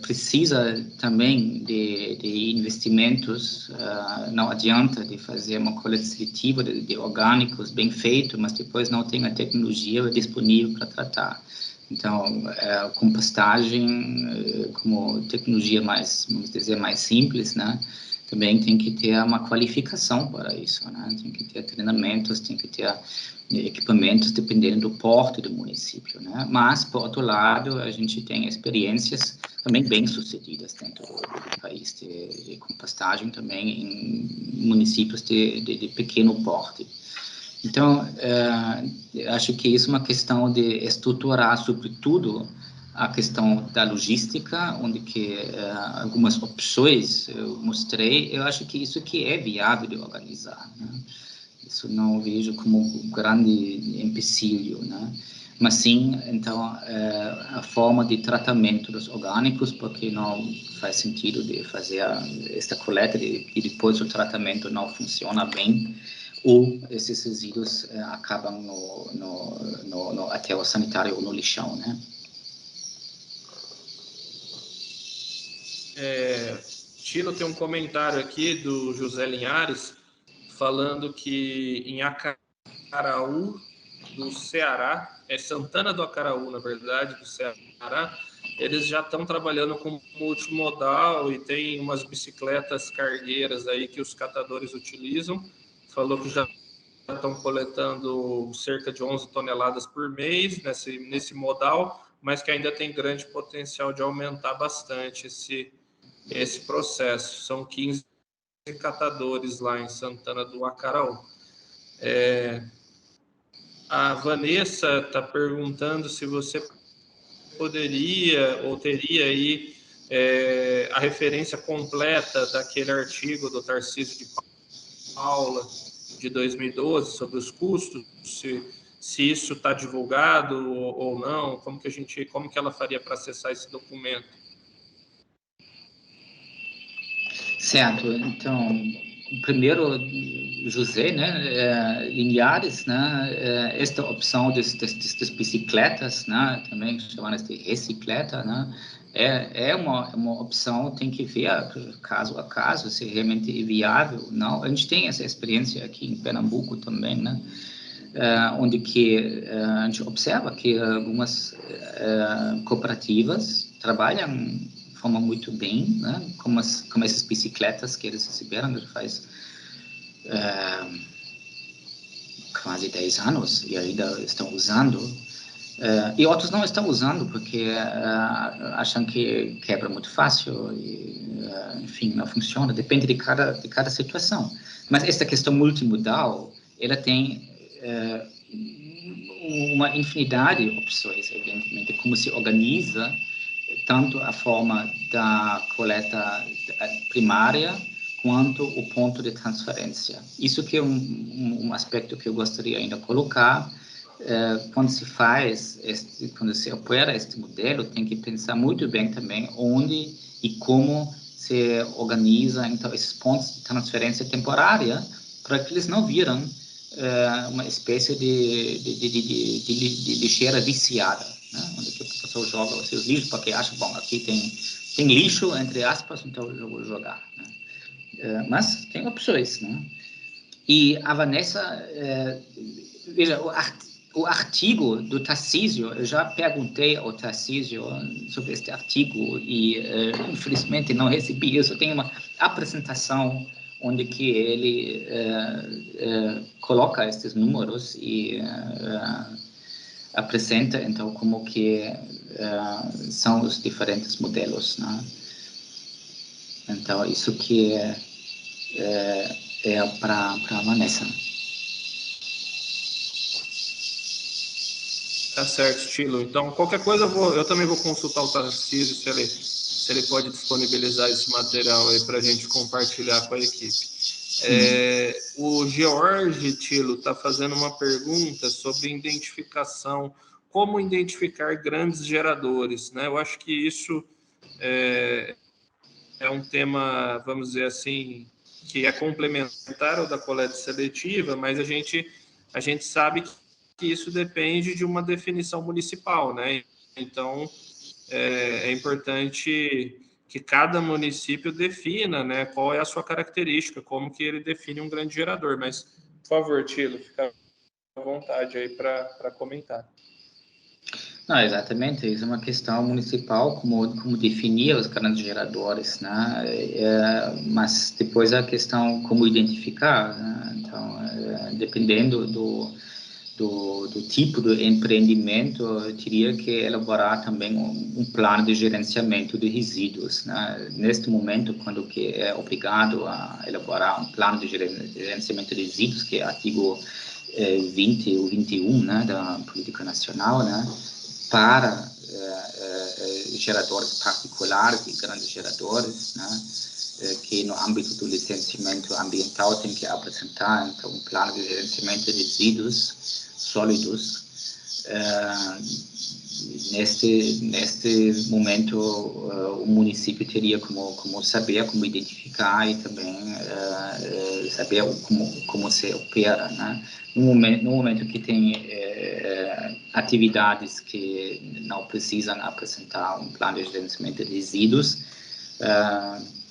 precisa também de investimentos. Não adianta de fazer uma coleta seletiva de orgânicos bem feito, mas depois não tem a tecnologia disponível para tratar. Então, compostagem como tecnologia mais, vamos dizer, mais simples, né? Também tem que ter uma qualificação para isso, né? Tem que ter treinamentos, tem que ter equipamentos dependendo do porte do município, né? Mas, por outro lado, a gente tem experiências também bem-sucedidas dentro do país de compostagem, também em municípios de pequeno porte. Então, acho que isso é uma questão de estruturar, sobretudo, a questão da logística, onde que algumas opções eu mostrei. Eu acho que isso aqui é viável de organizar, né? Isso não vejo como um grande empecilho, né? Mas sim, então, a forma de tratamento dos orgânicos, porque não faz sentido de fazer esta coleta e depois o tratamento não funciona bem, ou esses resíduos acabam no aterro sanitário ou no lixão, né? Tilo, tem um comentário aqui do José Linhares falando que em Acaraú, do Ceará, é Santana do Acaraú, na verdade, do Ceará, eles já estão trabalhando com multimodal e tem umas bicicletas cargueiras aí que os catadores utilizam. Falou que já estão coletando cerca de 11 toneladas por mês nesse modal, mas que ainda tem grande potencial de aumentar bastante esse processo. São 15 catadores lá em Santana do Acaraú. A Vanessa está perguntando se você poderia ou teria aí a referência completa daquele artigo do Tarcísio de Paula de 2012 sobre os custos, se isso está divulgado ou não, como que ela faria para acessar esse documento? Certo, então, primeiro, José, né, Linhares, né, esta opção das bicicletas, né, também chamadas de recicleta, né, é uma opção, tem que ver caso a caso se realmente é viável, não. A gente tem essa experiência aqui em Pernambuco também, né, onde que a gente observa que algumas cooperativas trabalham de forma muito bem, né, como essas bicicletas que eles receberam já faz quase 10 anos e ainda estão usando. E outros não estão usando porque acham que quebra muito fácil e, enfim, não funciona. Depende de cada situação. Mas esta questão multimodal, ela tem uma infinidade de opções, evidentemente, como se organiza tanto a forma da coleta primária quanto o ponto de transferência. Isso que é um aspecto que eu gostaria ainda de colocar. Quando se quando se opera este modelo, tem que pensar muito bem também onde e como se organiza então esses pontos de transferência temporária para que eles não viram uma espécie de lixeira viciada, né? Onde que a pessoa joga os seus lixos porque acha, bom, aqui tem lixo, entre aspas, então eu vou jogar, né? Mas tem opções, né? E a Vanessa, veja, o artigo do Tarcísio, eu já perguntei ao Tarcísio sobre este artigo e, infelizmente, não recebi. Eu só tenho uma apresentação onde que ele coloca estes números e apresenta, então, como que são os diferentes modelos, né? Então, isso que é para a Vanessa. Tá certo, Tilo. Então, qualquer coisa eu também vou consultar o Tarcísio se ele pode disponibilizar esse material aí para a gente compartilhar com a equipe. O George, Tilo, está fazendo uma pergunta sobre identificação, como identificar grandes geradores, né? Eu acho que isso é um tema, vamos dizer assim, que é complementar ao da coleta seletiva, mas a gente sabe que isso depende de uma definição municipal, né? Então, é importante que cada município defina, né, qual é a sua característica, como que ele define um grande gerador. Mas, por favor, Tilo, fica à vontade aí para comentar. Não, exatamente, isso é uma questão municipal, como definir os grandes geradores, né? Mas depois a questão como identificar, né? Então, dependendo do tipo de empreendimento, eu teria que elaborar também um plano de gerenciamento de resíduos, né? Neste momento, quando que é obrigado a elaborar um plano de gerenciamento de resíduos, que é artigo 20 ou 21, né, da Política Nacional, né, para geradores particulares e grandes geradores, né, que no âmbito do licenciamento ambiental tem que apresentar então um plano de gerenciamento de resíduos sólidos. neste momento, o município teria como saber, como identificar e também saber como se opera, né? No momento que tem atividades que não precisam apresentar um plano de gerenciamento de resíduos,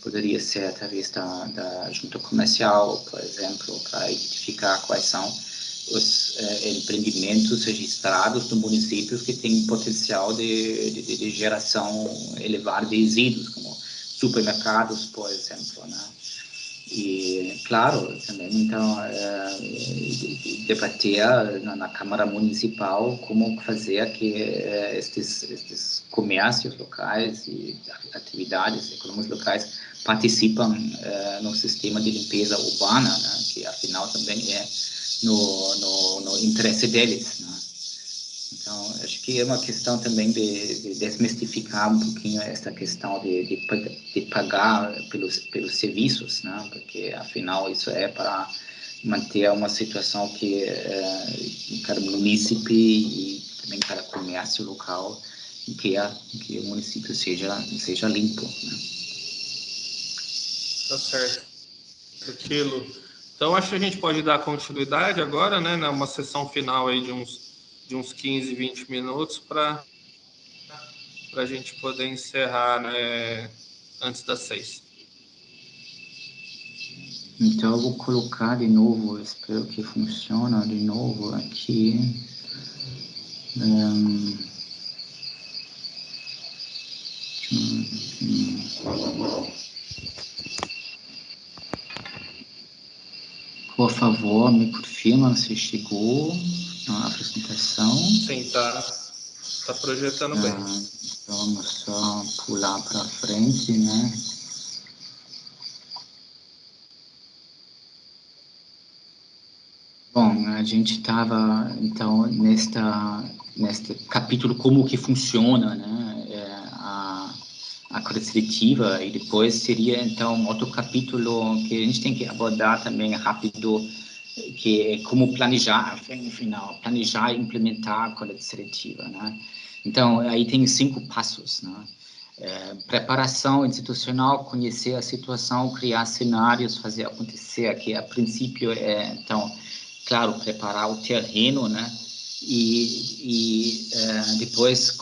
poderia ser através da junta comercial, por exemplo, para identificar quais são os empreendimentos registrados no município que têm potencial de geração elevada de resíduos, como supermercados, por exemplo, né? E, claro, também, então, debater na Câmara Municipal como fazer que estes comércios locais e atividades econômicas locais participam no sistema de limpeza urbana, né, que, afinal, também é no interesse deles, né? Então, acho que é uma questão também de desmistificar um pouquinho essa questão de pagar pelos serviços, né? Porque, afinal, isso é para manter uma situação que cada município e também cada comércio local quer que o município seja limpo, né? Tá certo, Tilo. Então, acho que a gente pode dar continuidade agora, né? Numa sessão final aí de uns 15, 20 minutos para a gente poder encerrar, né, antes das 6. Então, eu vou colocar de novo, espero que funcione de novo aqui. Por favor, me confirma se chegou na apresentação. Sim, tá projetando bem. Então, vamos só pular para frente, né? Bom, a gente estava, então, neste capítulo como que funciona, né? A coleta seletiva, e depois seria, então, outro capítulo que a gente tem que abordar também rápido, que é como planejar, afinal, planejar e implementar a coleta seletiva, né? Então, aí tem 5 passos, né? Preparação institucional, conhecer a situação, criar cenários, fazer acontecer, que a princípio então, claro, preparar o terreno, né? E depois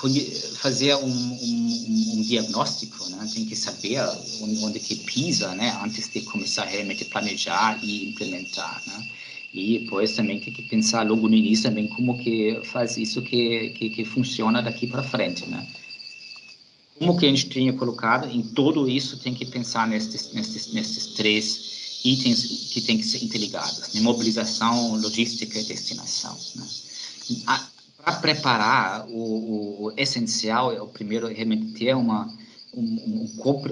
fazer um diagnóstico, né? Tem que saber onde que pisa, né? Antes de começar realmente a planejar e implementar, né? E depois também tem que pensar logo no início também como que faz isso que funciona daqui para frente, né? Como que a gente tinha colocado, em tudo isso tem que pensar nestes 3 itens que têm que ser interligados, né? Mobilização, logística e destinação, né? Para preparar, o essencial é o primeiro realmente ter um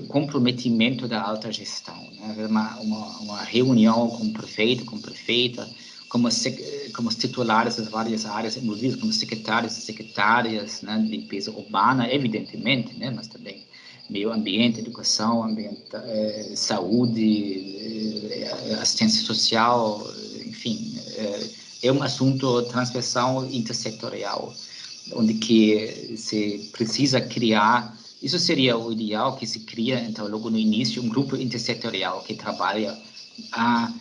comprometimento da alta gestão, né? Uma reunião com o prefeito, com a prefeita, como os titulares das várias áreas envolvidas, como secretários e secretárias, né, de limpeza urbana, evidentemente, né, mas também meio ambiente, educação, saúde, assistência social, enfim, é um assunto transversal intersetorial, onde que se precisa criar, isso seria o ideal, que se cria, então, logo no início, um grupo intersetorial que trabalha a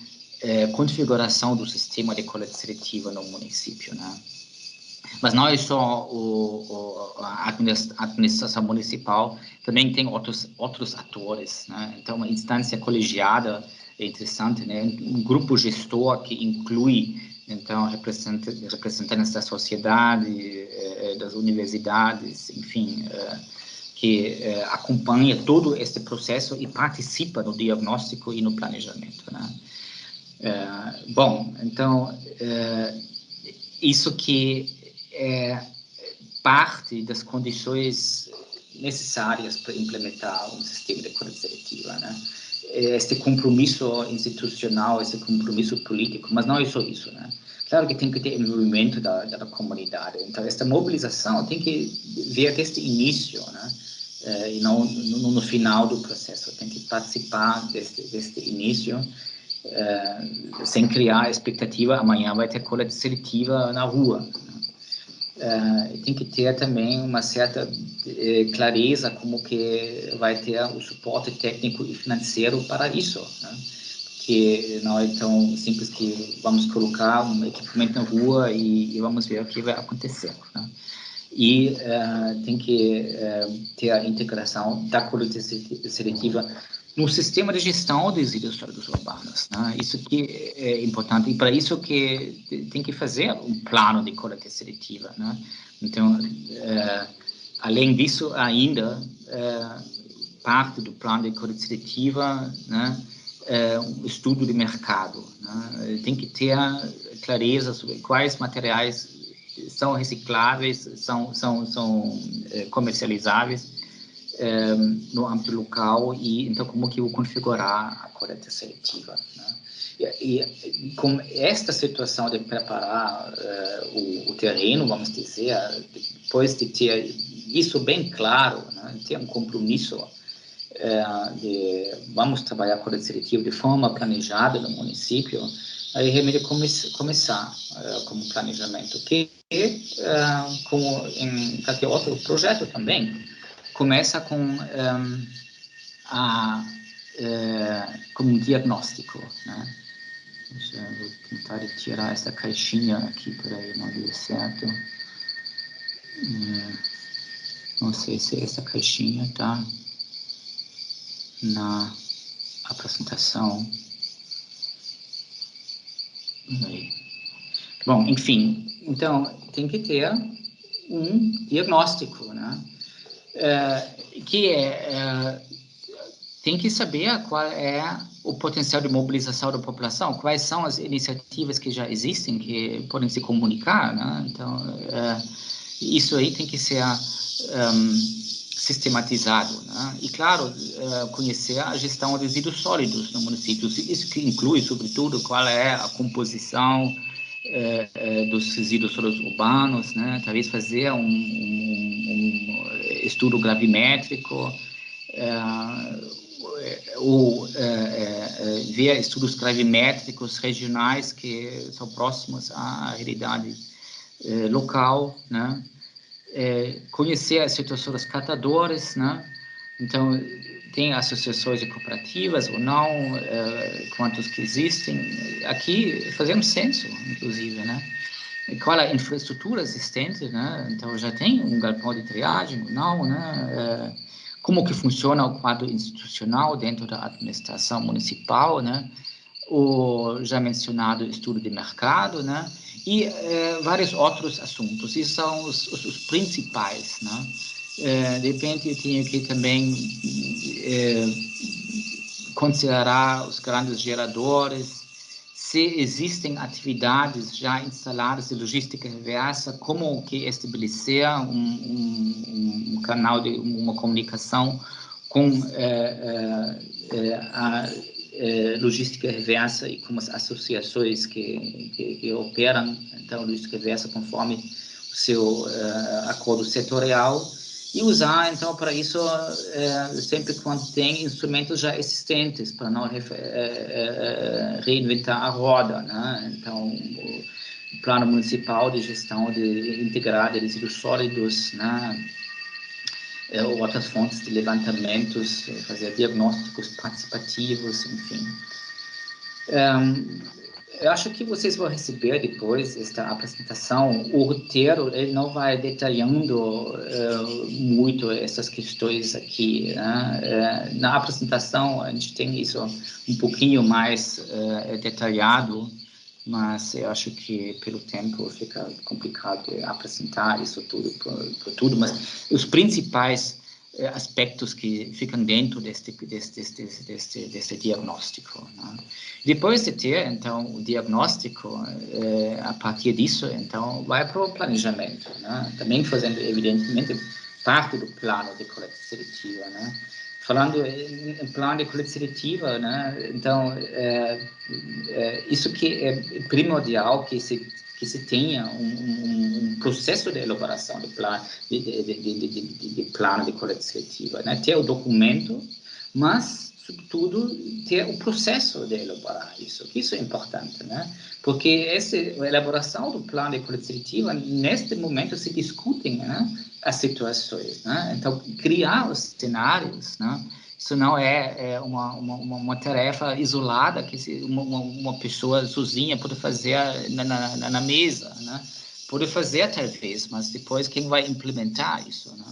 configuração do sistema de coleta seletiva no município, né? Mas não é só a administração municipal, também tem outros atores, né? Então, uma instância colegiada é interessante, né? Um grupo gestor que inclui, então, representantes da sociedade, das universidades, enfim, que acompanha todo este processo e participa no diagnóstico e no planejamento, né? Bom, então, isso que é parte das condições necessárias para implementar um sistema de coleta seletiva, né? Este compromisso institucional, esse compromisso político, mas não é só isso, né? Claro que tem que ter envolvimento da comunidade. Então, esta mobilização tem que vir desde o início, né? E não no final do processo. Tem que participar deste início, sem criar a expectativa, amanhã vai ter coleta seletiva na rua, né? tem que ter também uma certa clareza como que vai ter o suporte técnico e financeiro para isso, né? Que não é tão simples que vamos colocar um equipamento na rua e vamos ver o que vai acontecer, né? E tem que ter a integração da coleta seletiva no sistema de gestão de resíduos sólidos urbanos, né? Isso que é importante, e para isso que tem que fazer um plano de coleta seletiva, né? Então, além disso, ainda, parte do plano de coleta seletiva, né, um estudo de mercado, né? Tem que ter clareza sobre quais materiais são recicláveis, são comercializáveis no âmbito local, e então como que eu configurar a coleta seletiva, né? E com esta situação de preparar o terreno, vamos dizer, depois de ter isso bem claro, né, ter um compromisso de vamos trabalhar a coleta seletiva de forma planejada no município, aí realmente começar como planejamento, que como em qualquer outro projeto também, começa com como um diagnóstico, né? Eu vou tentar tirar essa caixinha aqui, peraí, não deu certo. Não sei se essa caixinha está na apresentação. Aí. Bom, enfim, então tem que ter um diagnóstico, né? Tem que saber qual é o potencial de mobilização da população, quais são as iniciativas que já existem, que podem se comunicar, né? Então, isso aí tem que ser sistematizado, né? E, claro, conhecer a gestão de resíduos sólidos no município. Isso que inclui, sobretudo, qual é a composição dos resíduos sólidos urbanos, né? Talvez fazer um estudo gravimétrico, ou ver estudos gravimétricos regionais que são próximos à realidade local, né? Conhecer a situação dos catadores, né? Então, tem associações de cooperativas ou não, quantos que existem. Aqui fazemos censo, inclusive, né? Qual a infraestrutura existente, né? Então, já tem um galpão de triagem ou não, né? Como que funciona o quadro institucional dentro da administração municipal, né? O já mencionado estudo de mercado, né? E vários outros assuntos. Esses são os principais, né? De repente, eu tenho que também considerar os grandes geradores, se existem atividades já instaladas de logística reversa, como que estabelecer um canal de uma comunicação com a logística reversa e com as associações que operam, então, logística reversa conforme o seu acordo setorial, e usar, então, para isso, sempre quando tem instrumentos já existentes, para não reinventar a roda, né? Então, o plano municipal de gestão integrada de resíduos sólidos, né? Outras fontes de levantamentos, fazer diagnósticos participativos, enfim. Eu acho que vocês vão receber depois esta apresentação. O roteiro, ele não vai detalhando muito essas questões aqui, né? Na apresentação, a gente tem isso um pouquinho mais detalhado, mas eu acho que pelo tempo fica complicado apresentar isso tudo por tudo, mas os principais aspectos que ficam dentro deste diagnóstico, né? Depois de ter, então, o diagnóstico, a partir disso, então, vai para o planejamento, né? Também fazendo, evidentemente, parte do plano de coleta seletiva, né? Falando em plano de coleta seletiva, né? Então, isso que é primordial que se tenha um processo de elaboração de plano de coleta seletiva, né? Ter o documento, mas, sobretudo, ter o processo de elaborar isso. Isso é importante, né? Porque a elaboração do plano de coleta seletiva, neste momento, se discutem, né, as situações, né? Então, criar os cenários, né? Isso não é uma tarefa isolada que uma pessoa sozinha pode fazer na mesa, né? Pode fazer, talvez, mas depois quem vai implementar isso, né?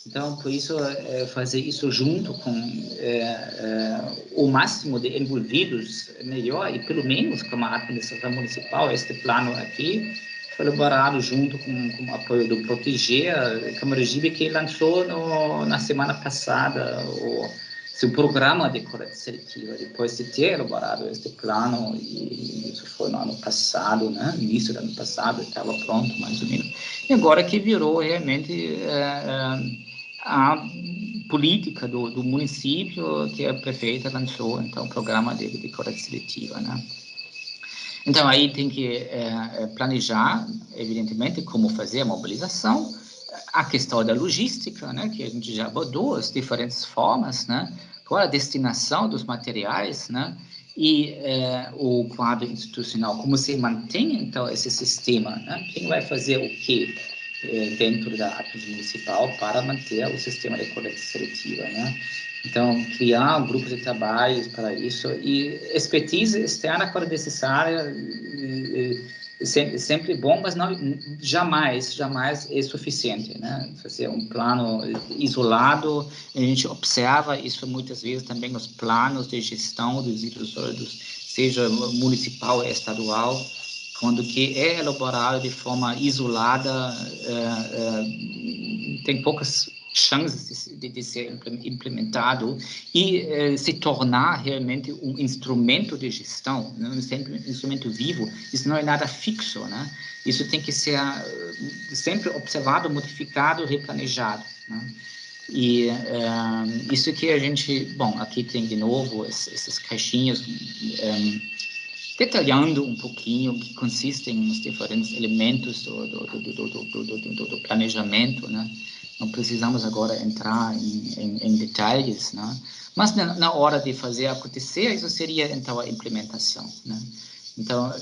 Então, por isso, fazer isso junto com o máximo de envolvidos é melhor, e pelo menos como a administração municipal, este plano aqui foi elaborado junto com o apoio do Proteger, a Câmara Gibe, que lançou na semana passada o seu programa de coleta seletiva, depois de ter elaborado este plano, e isso foi no ano passado, né? Início do ano passado, estava pronto, mais ou menos. E agora que virou realmente a política do município, que a prefeita lançou, então, o programa de coleta seletiva, né? Então, aí tem que planejar, evidentemente, como fazer a mobilização, a questão da logística, né, que a gente já abordou, as diferentes formas, né, qual a destinação dos materiais, né, e o quadro institucional, como se mantém, então, esse sistema, né, quem vai fazer o quê dentro da APIS municipal para manter o sistema de coleta seletiva, né. Então, criar um grupo de trabalho para isso, e expertise externa, quando necessária, sempre bom, mas não, jamais é suficiente, né? Fazer um plano isolado, a gente observa isso muitas vezes também nos planos de gestão dos seja municipal ou estadual, quando que é elaborado de forma isolada, tem poucas chances de ser implementado e se tornar realmente um instrumento de gestão, né? Um instrumento vivo. Isso não é nada fixo, né? Isso tem que ser sempre observado, modificado, replanejado, né? E isso que a gente, bom, aqui tem de novo essas caixinhas detalhando um pouquinho o que consistem os diferentes elementos do planejamento, né? Não precisamos agora entrar em detalhes, né? Mas na hora de fazer acontecer, isso seria, então, a implementação, né? Então,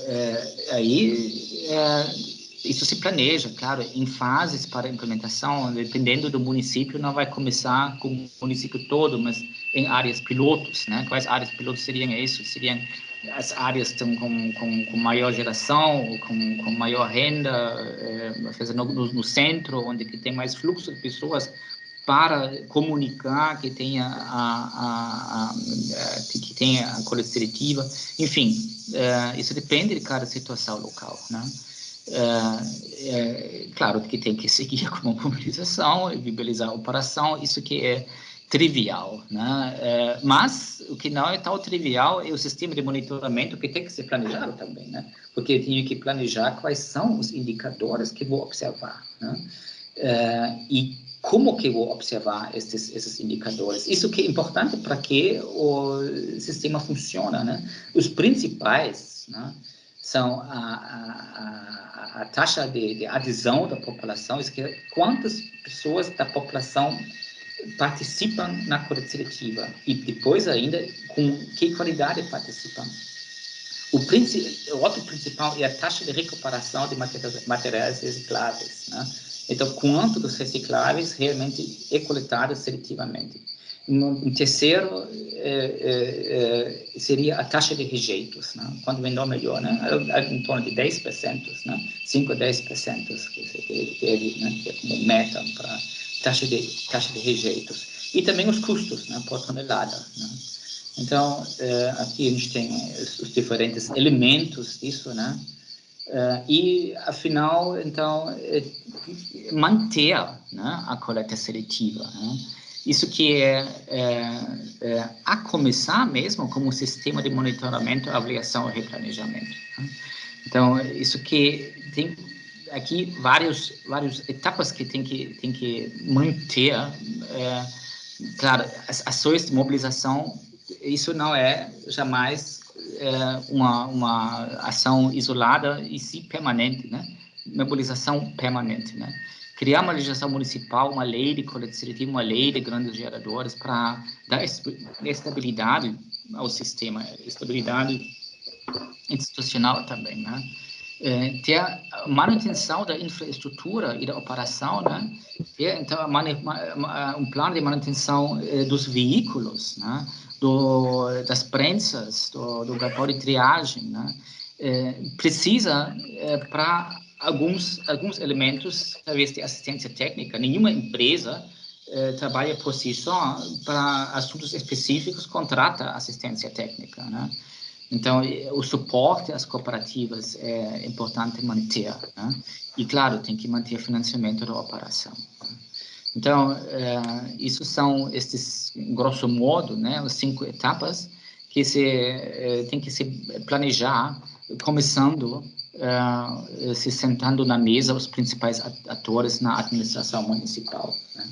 isso se planeja, claro, em fases para a implementação, dependendo do município, não vai começar com o município todo, mas em áreas pilotos, né? Quais áreas pilotos seriam isso? Seriam as áreas com maior geração, com maior renda, no centro, onde que tem mais fluxo de pessoas, para comunicar que tenha a coleta seletiva. Enfim, isso depende de cada situação local, né? Claro que tem que seguir com a mobilização, viabilizar a operação, isso que é trivial, né? Mas o que não é tão trivial é o sistema de monitoramento, que tem que ser planejado também, né? Porque eu tenho que planejar quais são os indicadores que vou observar, né? E como que vou observar esses indicadores. Isso que é importante para que o sistema funcione, né? Os principais, né, são a taxa de adesão da população, isso que é quantas pessoas da população participam na coleta seletiva, e depois ainda com que qualidade participam. O outro principal é a taxa de recuperação de materiais recicláveis, né? Então, quanto dos recicláveis realmente é coletado seletivamente. Um terceiro seria a taxa de rejeitos, né? Quanto menor, melhor, né? Em torno de 10%, né? 5 a 10%, que é como meta para taxa de rejeitos. E também os custos, né, por tonelada, né? Então, aqui a gente tem os diferentes elementos disso, né? E, afinal, então, manter, né, a coleta seletiva, né? Isso que a começar mesmo como um sistema de monitoramento, avaliação e replanejamento, né? Então, isso que tem aqui várias etapas que tem que manter. Claro, as ações de mobilização, isso não é jamais uma ação isolada e sim permanente, né? Mobilização permanente, né? criar uma legislação municipal, uma lei de coleta seletiva, uma lei de grandes geradores para dar estabilidade ao sistema, estabilidade institucional também, né? Ter a manutenção da infraestrutura e da operação, né? Então, um plano de manutenção dos veículos, né? Das prensas, do galpão de triagem, né? Precisa para alguns elementos, talvez, de assistência técnica. Nenhuma empresa trabalha por si só para assuntos específicos, contrata assistência técnica, né? Então, o suporte às cooperativas é importante manter, né? E, claro, tem que manter o financiamento da operação. Então, isso são estes, grosso modo, né, as 5 etapas que tem que se planejar, começando, se sentando na mesa os principais atores na administração municipal, né?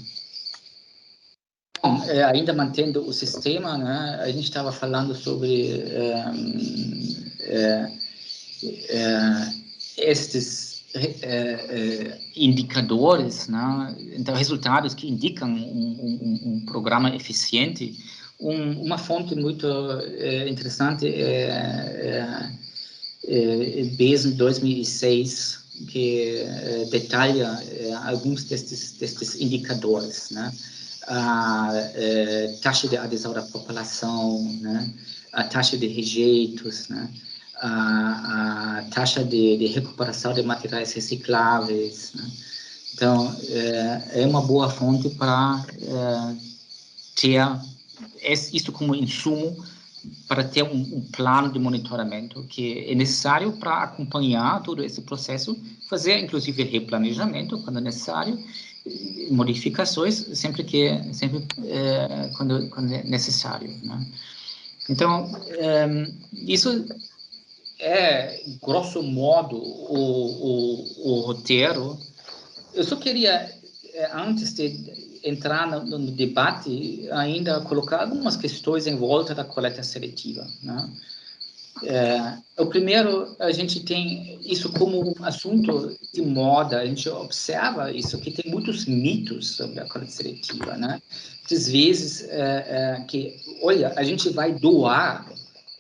Ainda mantendo o sistema, né, a gente estava falando sobre estes indicadores, né, então resultados que indicam um programa eficiente. Uma fonte muito interessante é BESN 2006, que detalha alguns destes indicadores, né? A taxa de adesão da população, né? A taxa de rejeitos, né? A taxa de recuperação de materiais recicláveis, né? Então, é uma boa fonte para ter isso como insumo para ter um plano de monitoramento que é necessário para acompanhar todo esse processo, fazer, inclusive, replanejamento, quando é necessário, modificações, sempre quando é necessário, né? Então, isso é, grosso modo, o roteiro. Eu só queria, antes de entrar no debate, ainda colocar algumas questões em volta da coleta seletiva, né? O primeiro, a gente tem isso como um assunto de moda, a gente observa isso, que tem muitos mitos sobre a coleta seletiva, né? Às vezes, que, olha, a gente vai doar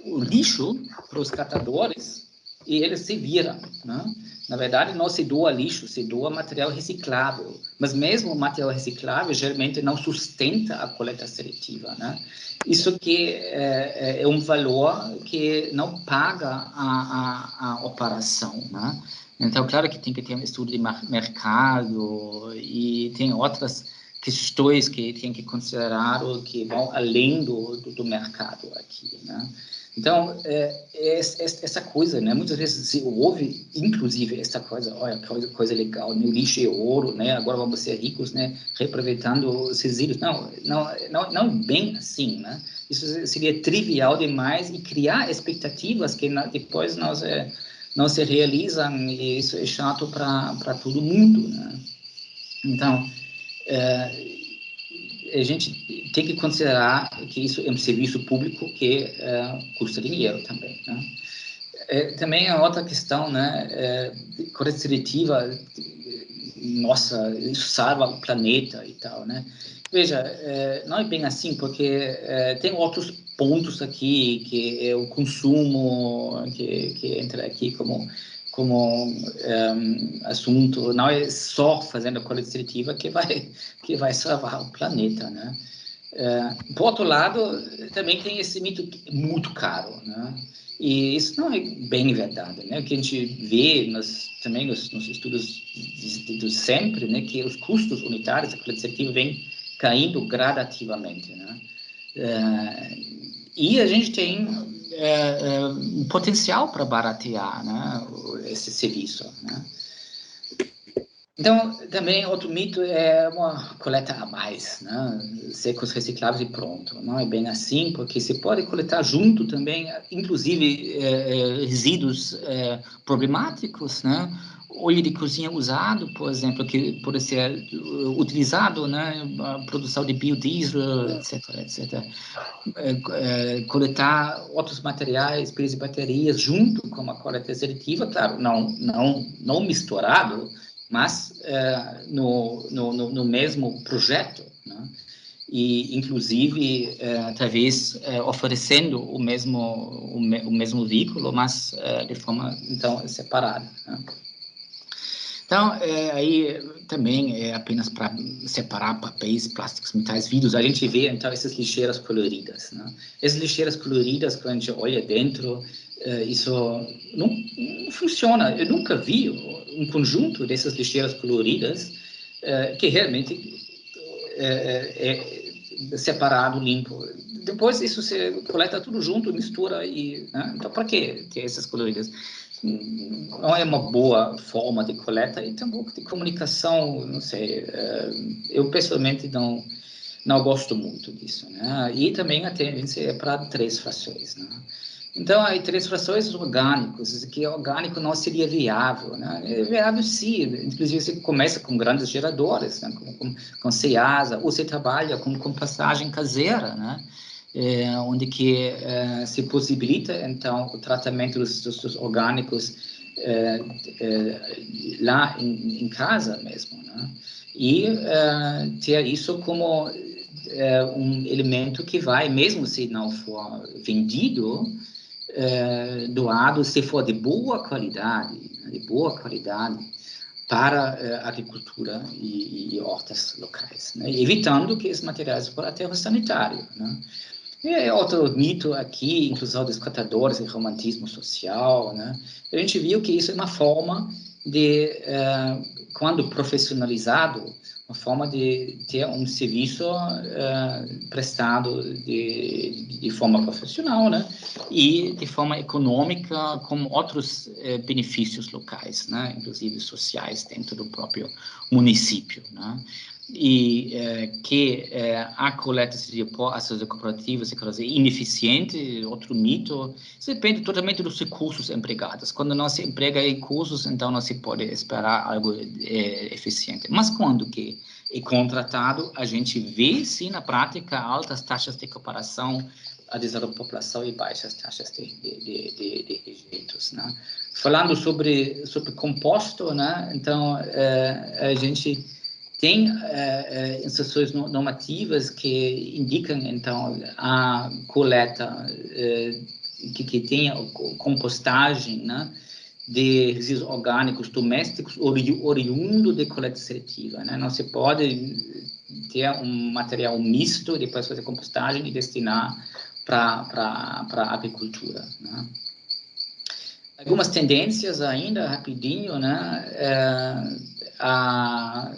o lixo para os catadores e eles se viram, né? Na verdade, não se doa lixo, se doa material reciclável. Mas mesmo o material reciclável geralmente não sustenta a coleta seletiva, né? Isso que é um valor que não paga a operação, né? Então, claro que tem que ter um estudo de mercado e tem outras questões que tem que considerar ou que vão além do mercado aqui, né? Então, essa coisa, né? Muitas vezes se ouve, inclusive, essa coisa, olha, coisa legal, né? O lixo é ouro, né? Agora vamos ser ricos, né? Reaproveitando os resíduos. Não bem assim, né? Isso seria trivial demais e criar expectativas que depois não se realizam, e isso é chato para todo mundo, né? Então, a gente tem que considerar que isso é um serviço público que custa dinheiro também, né? Também a outra questão, né? Coleta seletiva, nossa, isso salva o planeta e tal, né? Veja, não é bem assim, porque tem outros pontos aqui, que é o consumo, que entra aqui como assunto. Não é só fazendo a coleta seletiva que vai salvar o planeta, né? Por outro lado, também tem esse mito muito caro, né? E isso não é bem verdade, né? O que a gente vê também nos estudos de sempre, né? Que os custos unitários da coleta seletiva vêm caindo gradativamente, né? E a gente tem um potencial para baratear, né, esse serviço, né? Então, também outro mito é uma coleta a mais, né? Secos recicláveis e pronto. Não é bem assim, porque você pode coletar junto também, inclusive, resíduos problemáticos, né? Óleo de cozinha usado, por exemplo, que pode ser utilizado, né? A produção de biodiesel, etc, etc. Coletar outros materiais, pilhas e baterias, junto com a coleta seletiva, claro, não misturado, mas no mesmo projeto, né? E inclusive talvez oferecendo o mesmo veículo, mas de forma então separada, né? Então aí também é apenas para separar papéis, plásticos, metais, vidros. A gente vê então essas lixeiras coloridas, né? Essas lixeiras coloridas, quando a gente olha dentro, isso não funciona. Eu nunca vi um conjunto dessas lixeiras coloridas que realmente é separado, limpo. Depois isso se coleta tudo junto, mistura e, né? Então para que ter essas coloridas? Não é uma boa forma de coleta e tampouco de comunicação, não sei. Eu pessoalmente não gosto muito disso, né? E também a tendência é para 3 frações, né? Então, aí 3 frações orgânicos, que orgânico não seria viável, né? É viável sim, inclusive você começa com grandes geradores, né? com Ceasa, ou você trabalha com compostagem caseira, né? Onde que se possibilita, então, o tratamento dos orgânicos lá em casa mesmo, né? E ter isso como um elemento que vai, mesmo se não for vendido, doado, se for de boa qualidade, para a agricultura e hortas locais, né? Evitando que esses materiais foram aterro sanitário, né? E outro mito aqui, inclusão dos catadores e romantismo social, né? A gente viu que isso é uma forma de, quando profissionalizado, uma forma de ter um serviço prestado de forma profissional, né? E de forma econômica, com outros benefícios locais, né? Inclusive sociais dentro do próprio município, né? E que a coleta por ações cooperativas é ineficiente, outro mito. Isso depende totalmente dos recursos empregados. Quando não se emprega recursos, então não se pode esperar algo eficiente. Mas quando que é contratado, a gente vê, sim, na prática, altas taxas de cooperação, adesão da população e baixas taxas de rejeitos, né? Falando sobre composto, né? Então, a gente tem instruções normativas que indicam, então, a coleta que tenha compostagem, né, de resíduos orgânicos domésticos oriundo de coleta seletiva, né? Não se pode ter um material misto e depois fazer compostagem e destinar para a agricultura, né? Algumas tendências ainda, rapidinho, né? A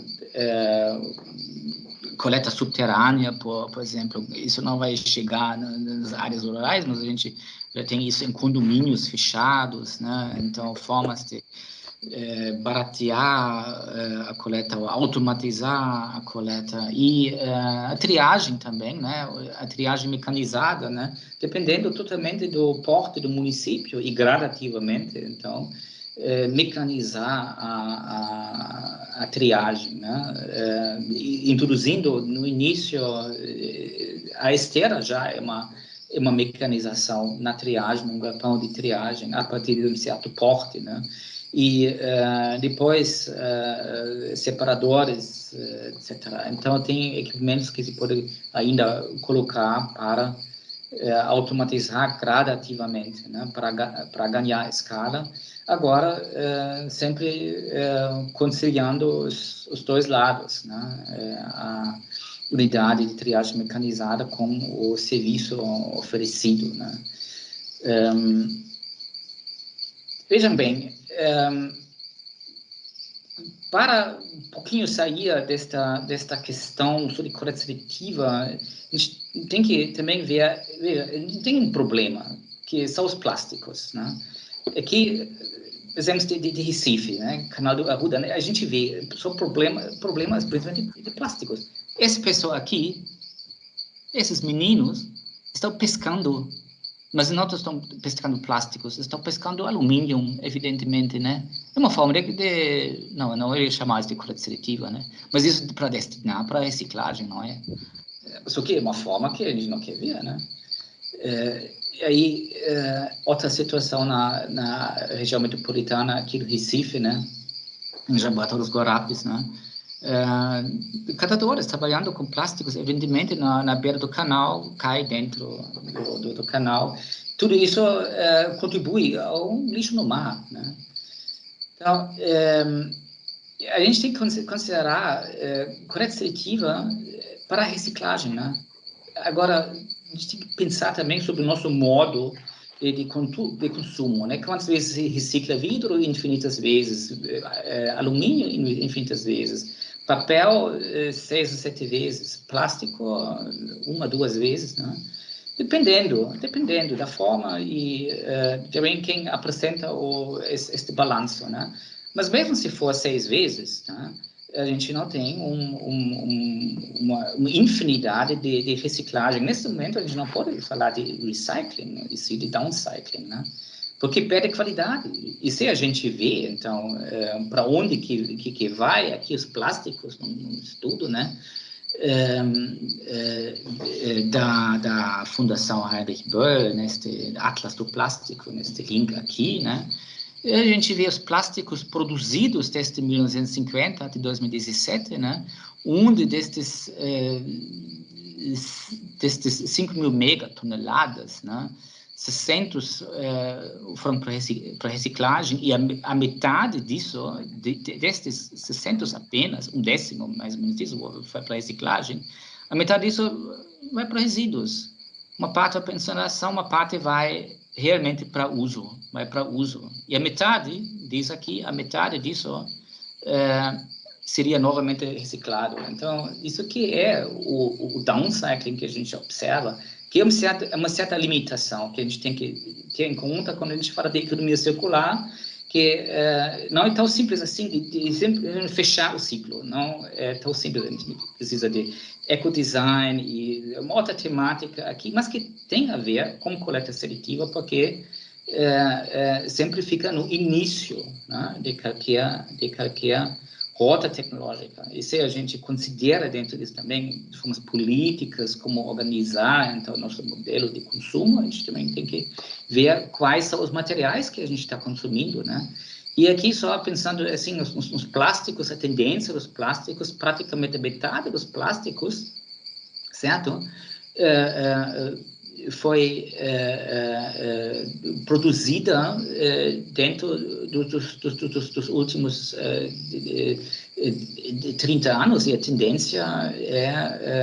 coleta subterrânea, por exemplo, isso não vai chegar nas áreas rurais, mas a gente já tem isso em condomínios fechados, né? Então, formas de baratear a coleta, ou automatizar a coleta e a triagem também, né? A triagem mecanizada, né? Dependendo totalmente do porte do município e gradativamente, então, mecanizar a triagem, né? Introduzindo no início a esteira já é uma mecanização na triagem, um galpão de triagem a partir de um certo porte, né? E depois separadores, etc. Então tem equipamentos que se pode ainda colocar para automatizar gradativamente, né, para ganhar escala. Agora sempre conciliando os dois lados, né, a unidade de triagem mecanizada com o serviço oferecido, né. Vejam bem, para um pouquinho sair desta questão sobre coleta seletiva, a gente tem que também ver, a gente tem um problema, que são os plásticos, né? Aqui, exemplos de Recife, né? Canal do Arruda, né? A gente vê só problemas principalmente de plásticos. Essa pessoa aqui, esses meninos, estão pescando, mas não estão pescando plásticos, estão pescando alumínio, evidentemente, né? É uma forma não ia chamar isso de coleta seletiva, né? Mas isso para destinar para reciclagem, não é? Só que é uma forma que a gente não quer ver, né? E aí, outra situação na região metropolitana aqui do Recife, né? em Jabata dos Guarapes, né? Catadores trabalhando com plásticos, evidentemente na beira do canal, cai dentro do canal. Tudo isso contribui ao lixo no mar, né? Então, a gente tem que considerar coleta seletiva para a reciclagem, né? Agora, a gente tem que pensar também sobre o nosso modo de consumo, né? Quantas vezes se recicla vidro? Infinitas vezes. Alumínio? Infinitas vezes. Papel? 6 ou 7 vezes. Plástico? 1 ou 2 vezes, né? Dependendo da forma e também quem apresenta este balanço, né? Mas mesmo se for 6 vezes, tá? A gente não tem uma infinidade de reciclagem. Nesse momento, a gente não pode falar de recycling, e sim de downcycling, né? Porque perde qualidade. E se a gente vê, então, para onde que vai aqui os plásticos, no estudo, né? Da Fundação Heinrich Böll, neste Atlas do Plástico, neste link aqui, né? A gente vê os plásticos produzidos desde 1950 até 2017, né? Destes 5.000 megatoneladas, né? 600 foram para reciclagem, e a metade disso, destes 600 apenas, 1/10, mais ou menos disso, foi para reciclagem, a metade disso vai para resíduos. Uma parte vai para incineração, uma parte vai realmente para uso, E a metade disso seria novamente reciclado. Então, isso que é o downcycling que a gente observa, que é uma certa limitação que a gente tem que ter em conta quando a gente fala de economia circular, que não é tão simples assim de sempre fechar o ciclo, não é tão simples. A gente precisa de ecodesign e uma outra temática aqui, mas que tem a ver com coleta seletiva, porque sempre fica no início, né, de qualquer rota tecnológica. E se a gente considera dentro disso também formas políticas, como organizar então nosso modelo de consumo, a gente também tem que ver quais são os materiais que a gente está consumindo, né? E aqui só pensando assim nos plásticos, a tendência dos plásticos, praticamente metade dos plásticos, certo? Foi produzida dentro dos últimos 30 anos, e a tendência é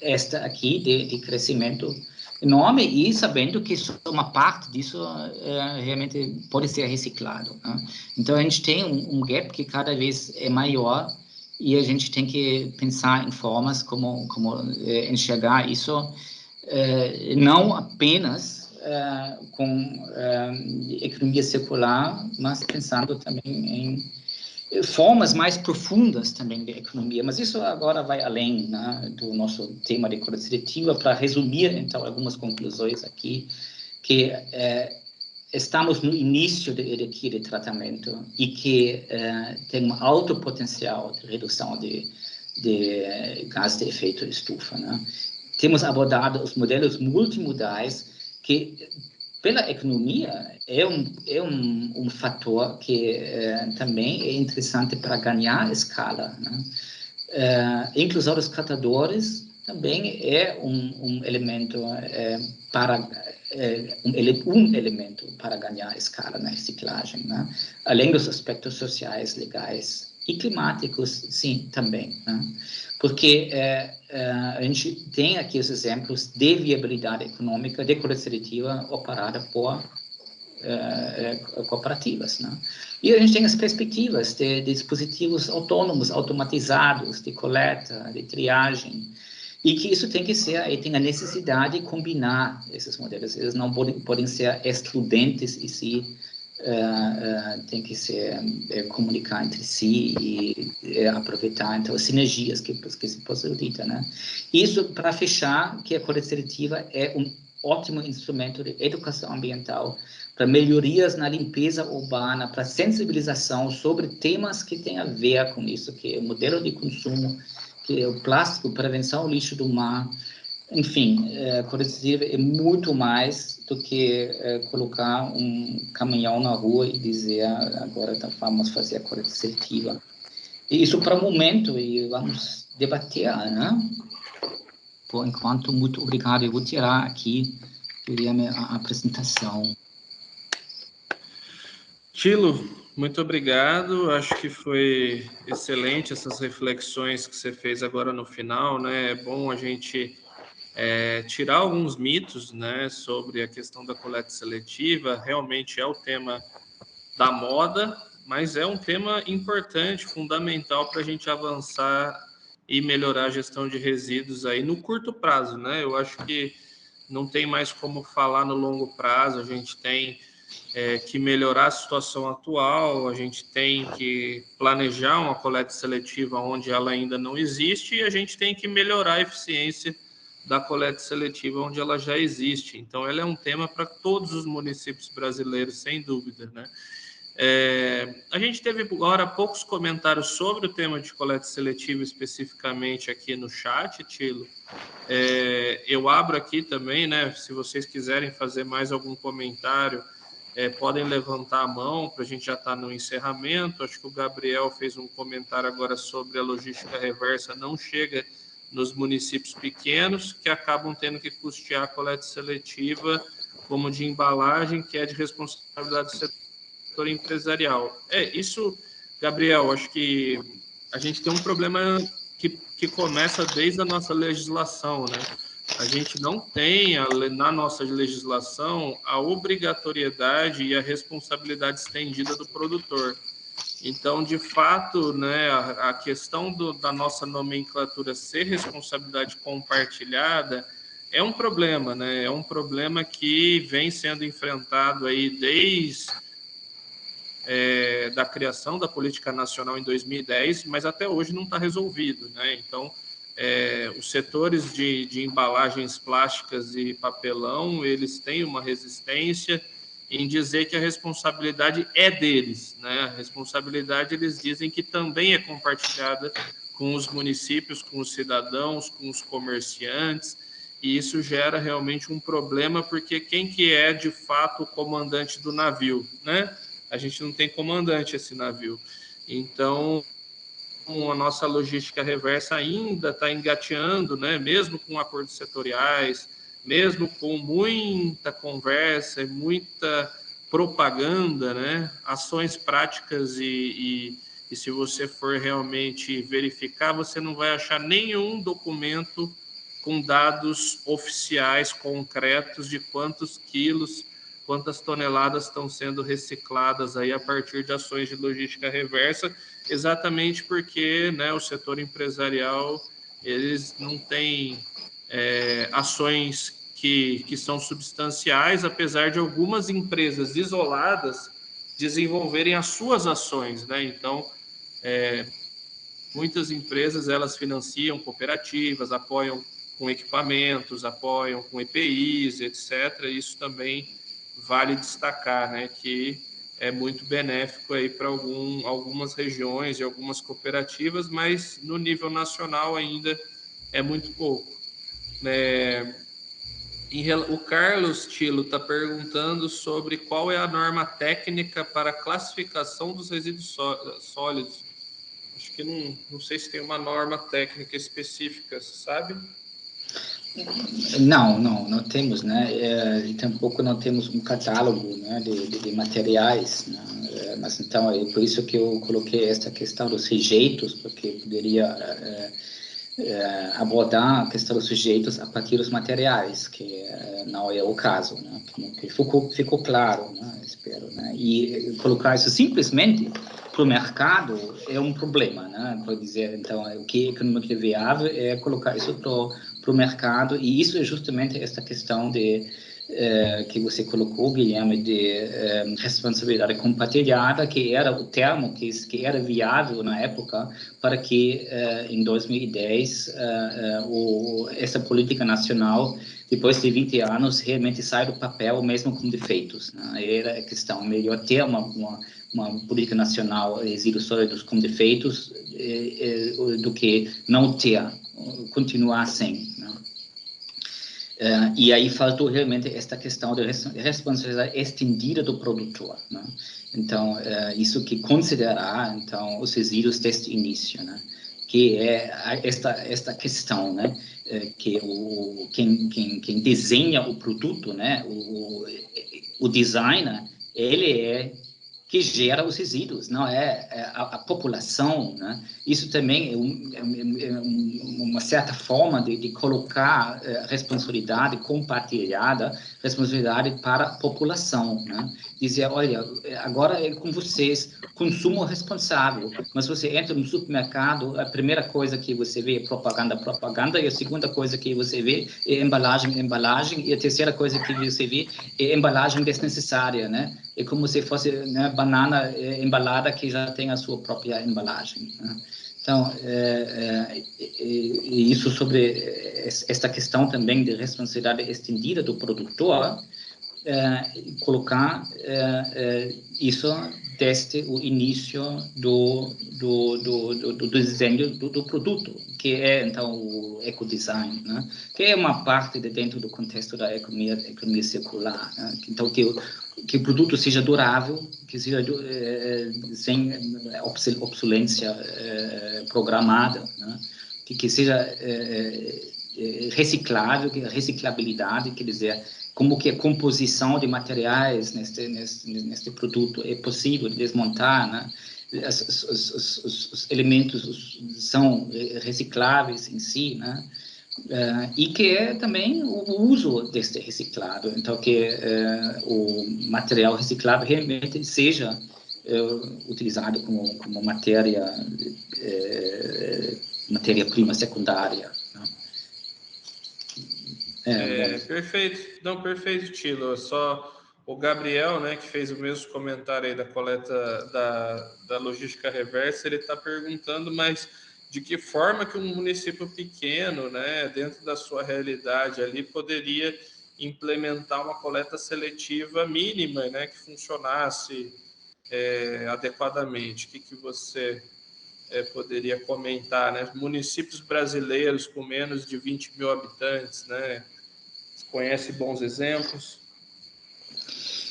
esta aqui de crescimento enorme, e sabendo que só uma parte disso realmente pode ser reciclado, né? Então, a gente tem um gap que cada vez é maior, e a gente tem que pensar em formas como enxergar isso, não apenas com economia circular, mas pensando também em formas mais profundas também de economia. Mas isso agora vai além, né, do nosso tema de coleta seletiva. Para resumir, então, algumas conclusões aqui, que estamos no início de tratamento e que tem um alto potencial de redução de gás de efeito estufa, né? Temos abordado os modelos multimodais, que pela economia é um fator que também é interessante para ganhar escala, né? Inclusão dos catadores também é um elemento um elemento para ganhar escala na reciclagem, né? Além dos aspectos sociais, legais e climáticos, sim, também, né? Porque a gente tem aqui os exemplos de viabilidade econômica de coleta seletiva operada por cooperativas, né? E a gente tem as perspectivas de dispositivos autônomos, automatizados, de coleta, de triagem, e que isso tem que ser, aí tem a necessidade de combinar esses modelos. Eles não podem ser excludentes e se tem que ser comunicar entre si e aproveitar então as sinergias que se possibilita, né? Isso para fechar que a coleta seletiva é um ótimo instrumento de educação ambiental para melhorias na limpeza urbana, para sensibilização sobre temas que têm a ver com isso, que é o modelo de consumo, que é o plástico, prevenção ao lixo do mar, Enfim, coleta seletiva é muito mais do que colocar um caminhão na rua e dizer agora vamos fazer a coleta seletiva. E isso para o momento, e vamos debater, né? Por enquanto, muito obrigado. Eu vou tirar aqui a apresentação. Tilo, muito obrigado. Acho que foi excelente essas reflexões que você fez agora no final, né? É bom a gente tirar alguns mitos, né, sobre a questão da coleta seletiva. Realmente é o tema da moda, mas é um tema importante, fundamental para a gente avançar e melhorar a gestão de resíduos aí no curto prazo, né? Eu acho que não tem mais como falar no longo prazo. A gente tem que melhorar a situação atual, a gente tem que planejar uma coleta seletiva onde ela ainda não existe e a gente tem que melhorar a eficiência da coleta seletiva onde ela já existe. Então, ela é um tema para todos os municípios brasileiros, sem dúvida, né? A gente teve agora poucos comentários sobre o tema de coleta seletiva especificamente aqui no chat, Tilo. Eu abro aqui também, né? Se vocês quiserem fazer mais algum comentário, podem levantar a mão para a gente já estar no encerramento. Acho que o Gabriel fez um comentário agora sobre a logística reversa, não chega nos municípios pequenos, que acabam tendo que custear a coleta seletiva como de embalagem, que é de responsabilidade do setor empresarial. Isso, Gabriel, acho que a gente tem um problema que começa desde a nossa legislação, né? A gente não tem, na nossa legislação, a obrigatoriedade e a responsabilidade estendida do produtor. Então, de fato, né, a questão da nossa nomenclatura ser responsabilidade compartilhada é um problema, né? É um problema que vem sendo enfrentado aí desde da criação da Política Nacional em 2010, mas até hoje não está resolvido, né? Então, os setores de embalagens plásticas e papelão, eles têm uma resistência em dizer que a responsabilidade é deles, né? A responsabilidade, eles dizem que também é compartilhada com os municípios, com os cidadãos, com os comerciantes, e isso gera realmente um problema, porque quem que é, de fato, o comandante do navio, né? A gente não tem comandante esse navio. Então, a nossa logística reversa ainda está engateando, né? Mesmo com acordos setoriais, mesmo com muita conversa e muita propaganda, né? Ações práticas e se você for realmente verificar, você não vai achar nenhum documento com dados oficiais concretos de quantos quilos, quantas toneladas estão sendo recicladas aí a partir de ações de logística reversa, exatamente porque, né, o setor empresarial, eles não têm ações que são substanciais, apesar de algumas empresas isoladas desenvolverem as suas ações, né? Então, muitas empresas, elas financiam cooperativas, apoiam com equipamentos, apoiam com EPIs, etc. Isso também vale destacar, né, que é muito benéfico aí para algumas regiões e algumas cooperativas, mas no nível nacional ainda é muito pouco. O Carlos Tilo está perguntando sobre qual é a norma técnica para a classificação dos resíduos sólidos. Acho que não sei se tem uma norma técnica específica, sabe? Não temos, né? E tampouco não temos um catálogo, né, de materiais, né? Mas então é por isso que eu coloquei essa questão dos rejeitos, porque poderia abordar a questão dos rejeitos a partir dos materiais, que não é o caso, né? Que ficou claro, né? Espero, né? E colocar isso simplesmente para o mercado é um problema, né? Por dizer, então, o que é economicamente viável é colocar isso para o mercado, e isso é justamente essa questão que você colocou, Guilherme, de responsabilidade compartilhada, que era o termo que era viável na época para que em 2010 essa política nacional, depois de 20 anos, realmente saia do papel, mesmo com defeitos, né? Era a questão, melhor ter uma política nacional de resíduos sólidos com defeitos do que não ter, continuar sem, né? E aí faltou realmente esta questão da responsabilidade estendida do produtor, né? Então, isso que considerar, então, os resíduos desde o início, né? Que é esta questão, né? Que quem desenha o produto, né? O designer, ele é que gera os resíduos, não é a população, né? Isso também é uma certa forma de colocar responsabilidade compartilhada, responsabilidade para a população, né? Dizer, olha, agora é com vocês, consumo responsável, mas você entra no supermercado, a primeira coisa que você vê é propaganda, e a segunda coisa que você vê é embalagem, e a terceira coisa que você vê é embalagem desnecessária, né? É como se fosse, né, banana embalada que já tem a sua própria embalagem, né? Então, isso sobre esta questão também de responsabilidade estendida do produtor, colocar isso desde o início do desenho do produto, que é, então, o ecodesign, né? Que é uma parte de dentro do contexto da economia circular, né? Então, que o produto seja durável, que seja sem obsolescência programada, né? Que seja reciclável, reciclabilidade, quer dizer, como que a composição de materiais neste produto é possível de desmontar, né? Os elementos são recicláveis em si, né? E que é também o uso deste reciclado, então que o material reciclável realmente seja utilizado como matéria-prima secundária, né? Perfeito. Não, perfeito, Tilo. Só o Gabriel, né, que fez o mesmo comentário aí da coleta da logística reversa, ele está perguntando, mas de que forma que um município pequeno, né, dentro da sua realidade ali, poderia implementar uma coleta seletiva mínima, né, que funcionasse adequadamente? O que você poderia comentar, né? Municípios brasileiros com menos de 20 mil habitantes, né? Conhece bons exemplos?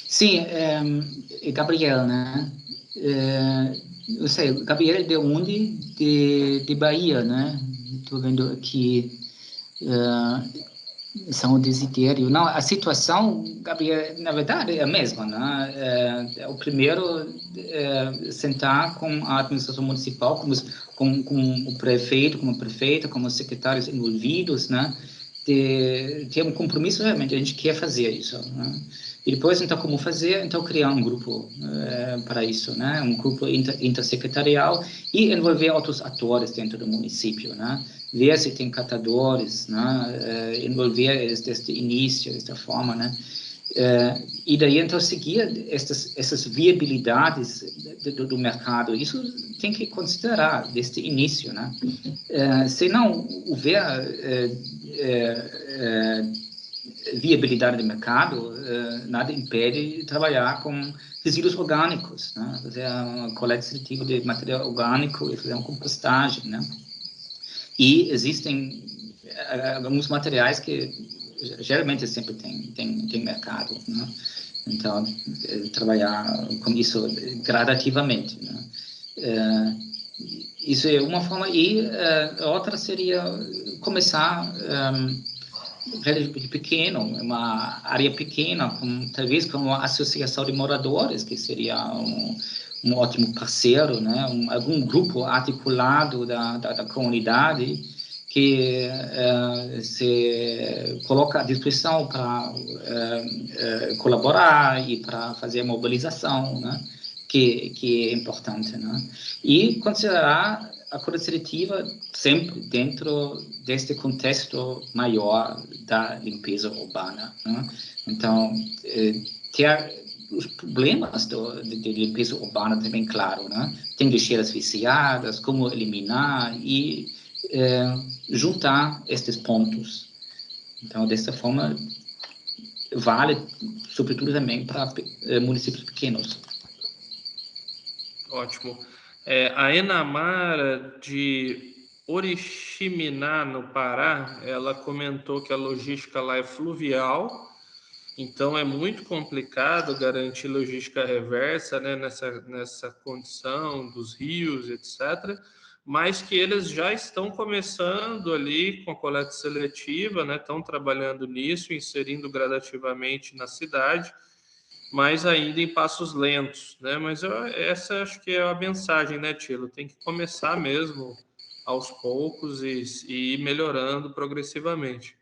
Sim, Gabriel, né? Eu sei, Gabriel é de onde? De Bahia, né? Estou vendo aqui São Desidério. Não, a situação, Gabriel, na verdade é a mesma, né? O primeiro sentar com a administração municipal, com o prefeito, como a prefeita, como os secretários envolvidos, né? De ter um compromisso, realmente, a gente quer fazer isso, né? E depois, então, como fazer? Então, criar um grupo para isso, né? Um grupo intersecretarial e envolver outros atores dentro do município, né? Ver se tem catadores, né? Envolver desde o início, desta forma, né? E daí, então, seguir essas viabilidades do mercado. Isso tem que considerar desde o início, né? Se não houver viabilidade de mercado, nada impede de trabalhar com resíduos orgânicos, né? Fazer uma coleta seletiva de material orgânico e fazer uma compostagem, né? E existem alguns materiais que geralmente sempre tem mercado, né? Então, trabalhar com isso gradativamente, né? Isso é uma forma, e outra seria começar pequeno, uma área pequena, talvez com uma associação de moradores, que seria um ótimo parceiro, né? Algum grupo articulado da comunidade que se coloca à disposição para colaborar e para fazer a mobilização, né? Que é importante, né? E considerar a coleta seletiva sempre dentro deste contexto maior da limpeza urbana, né? Então, ter os problemas de limpeza urbana também, claro, né? Tem lixeiras viciadas, como eliminar e juntar estes pontos. Então, dessa forma, vale, sobretudo, também para municípios pequenos. Ótimo. A Enamara de Oriximiná, no Pará, ela comentou que a logística lá é fluvial, então é muito complicado garantir logística reversa, né, nessa condição dos rios, etc. Mas que eles já estão começando ali com a coleta seletiva, né, estão trabalhando nisso, inserindo gradativamente na cidade, mas ainda em passos lentos, né? Mas essa acho que é a mensagem, né, Tilo? Tem que começar mesmo aos poucos e ir melhorando progressivamente.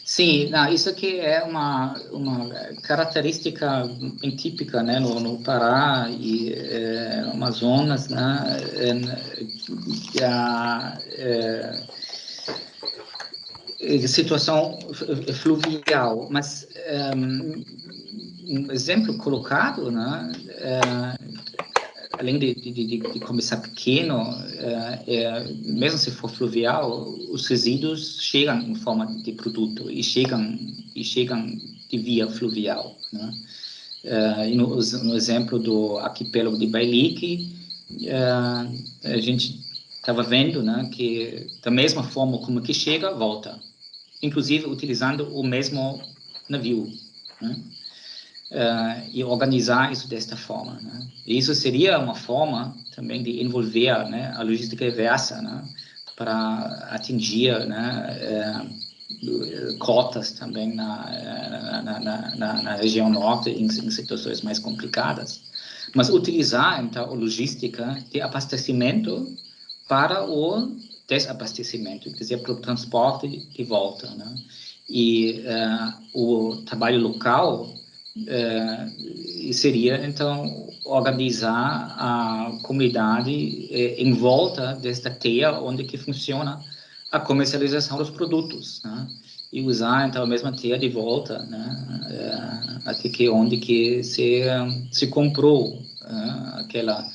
Sim, não, isso aqui é uma característica bem típica, né, no Pará e Amazonas, né, situação fluvial, mas um exemplo colocado, né, além de começar pequeno, mesmo se for fluvial, os resíduos chegam em forma de produto e chegam de via fluvial, né? E no exemplo do arquipélago de Bailique, a gente estava vendo, né, que da mesma forma como que chega, volta, inclusive utilizando o mesmo navio, né? E organizar isso desta forma, né? E isso seria uma forma também de envolver, né, a logística reversa, né, para atingir, né, cotas também na região norte em situações mais complicadas. Mas utilizar, então, a logística de abastecimento para o desabastecimento, quer dizer, para o transporte de volta, né? E o trabalho local seria, então, organizar a comunidade em volta desta teia onde que funciona a comercialização dos produtos, né? E usar, então, a mesma teia de volta, né? Até que onde que se comprou aquela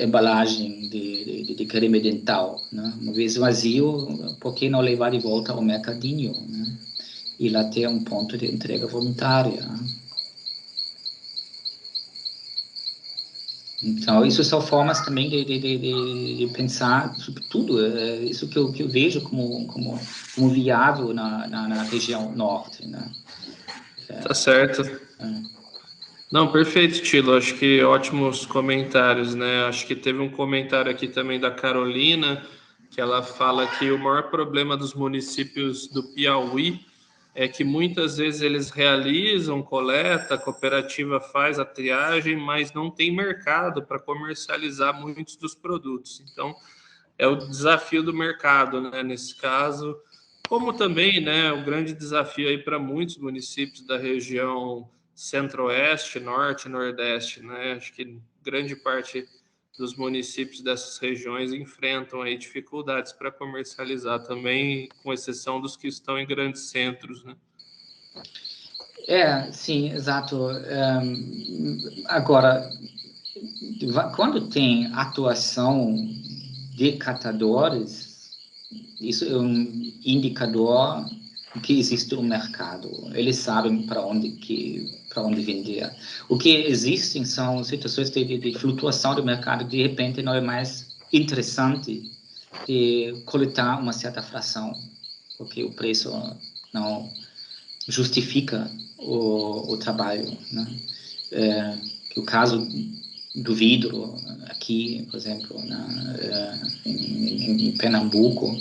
embalagem de creme dental, né? Uma vez vazio, por que não levar de volta ao mercadinho, né? E lá ter um ponto de entrega voluntária. Então, isso são formas também de pensar sobre tudo. Isso que eu vejo como viável na região norte, né? Tá certo. Não, perfeito, Tilo. Acho que ótimos comentários, né? Acho que teve um comentário aqui também da Carolina, que ela fala que o maior problema dos municípios do Piauí é que muitas vezes eles realizam coleta, a cooperativa faz a triagem, mas não tem mercado para comercializar muitos dos produtos. Então, é o desafio do mercado, né? Nesse caso, como também, né, o grande desafio aí para muitos municípios da região Centro-Oeste, Norte e Nordeste, né? Acho que grande parte dos municípios dessas regiões enfrentam aí dificuldades para comercializar também, com exceção dos que estão em grandes centros, né? Sim, exato. Agora, quando tem atuação de catadores, isso é um indicador que existe um mercado. Eles sabem para onde vender. O que existem são situações de flutuação do mercado. De repente, não é mais interessante de coletar uma certa fração, porque o preço não justifica o trabalho, né? Que o caso do vidro aqui, por exemplo, né, em Pernambuco,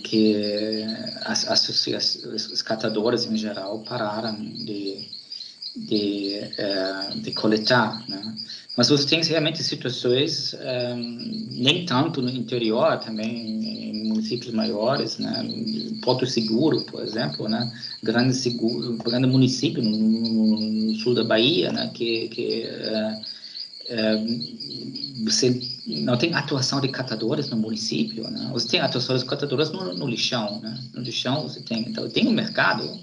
que os catadores em geral pararam de coletar, né? Mas você tem realmente situações, nem tanto no interior, também em municípios maiores, né? Porto Seguro, por exemplo, né? Grande município no sul da Bahia, né? Que você não tem atuação de catadores no município, né? Você tem atuação de catadores no lixão, né? No lixão você tem, então tem um mercado,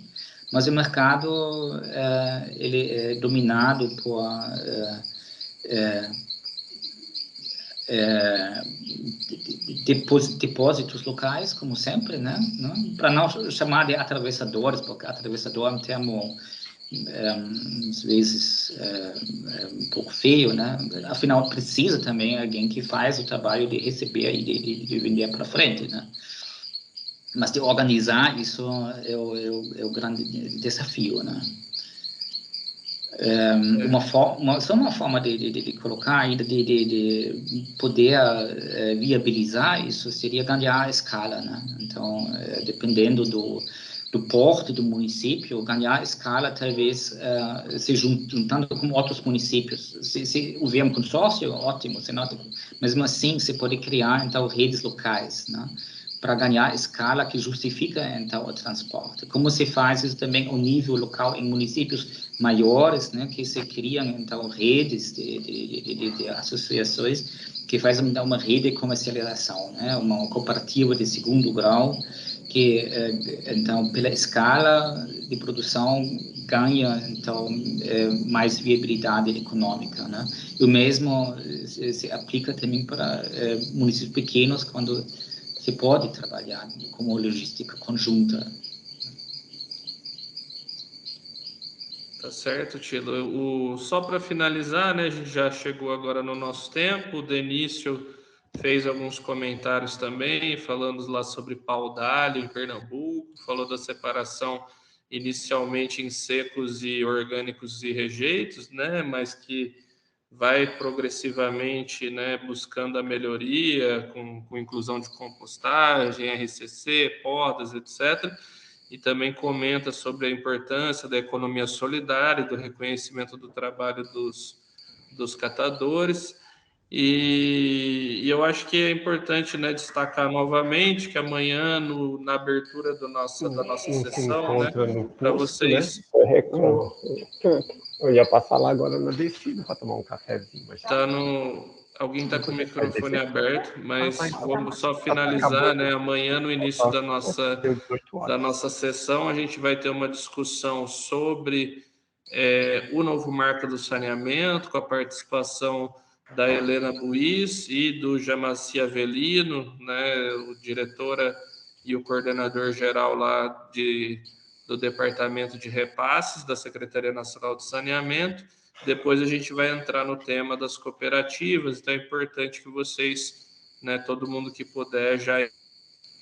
mas o mercado ele é dominado por depósitos locais, como sempre, né? Para não chamar de atravessadores, porque atravessador é um termo às vezes um pouco feio, né? Afinal, precisa também alguém que faz o trabalho de receber e de vender para frente, né? Mas de organizar isso é o grande desafio, né? Só uma forma de colocar ainda, de poder viabilizar isso seria ganhar a escala, né? Então, dependendo do porte do município, ganhar a escala, talvez se juntando com outros municípios. Se houver um consórcio, ótimo, mesmo assim, você pode criar, então, redes locais, né? Para ganhar escala que justifica, então, o transporte. Como se faz isso também ao nível local em municípios maiores, né, que se criam, então, redes de associações que fazem, então, uma rede de comercialização, né, uma cooperativa de segundo grau que, então, pela escala de produção ganha, então, mais viabilidade econômica, né. E o mesmo se aplica também para municípios pequenos, quando se pode trabalhar como logística conjunta. Tá certo, Tilo. Só para finalizar, né, a gente já chegou agora no nosso tempo. O Denício fez alguns comentários também, falando lá sobre pau-d'alho em Pernambuco, falou da separação inicialmente em secos e orgânicos e rejeitos, né, mas que vai progressivamente, né, buscando a melhoria com inclusão de compostagem, RCC, podas, etc. E também comenta sobre a importância da economia solidária e do reconhecimento do trabalho dos catadores. E eu acho que é importante, né, destacar novamente que amanhã, na abertura da nossa sessão, né, para vocês... Né? Eu ia passar lá agora na descida para tomar um cafezinho. Mas... Alguém está com o microfone aberto, mas vamos só finalizar, né? Amanhã, no início da nossa sessão, a gente vai ter uma discussão sobre o novo marco do saneamento, com a participação da Helena Buiz e do Jamaci Avelino, né? O diretora e o coordenador geral lá do Departamento de Repasses da Secretaria Nacional de Saneamento. Depois a gente vai entrar no tema das cooperativas, então é importante que vocês, né, todo mundo que puder, já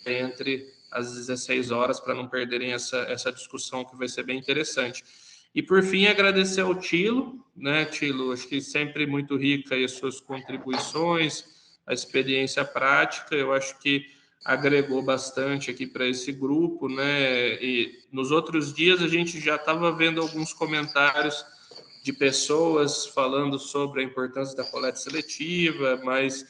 entre às 16 horas para não perderem essa discussão que vai ser bem interessante. E por fim, agradecer ao Tilo, né, Tilo, acho que sempre muito rica aí as suas contribuições, a experiência prática, eu acho que agregou bastante aqui para esse grupo, né, e nos outros dias a gente já estava vendo alguns comentários de pessoas falando sobre a importância da coleta seletiva, mas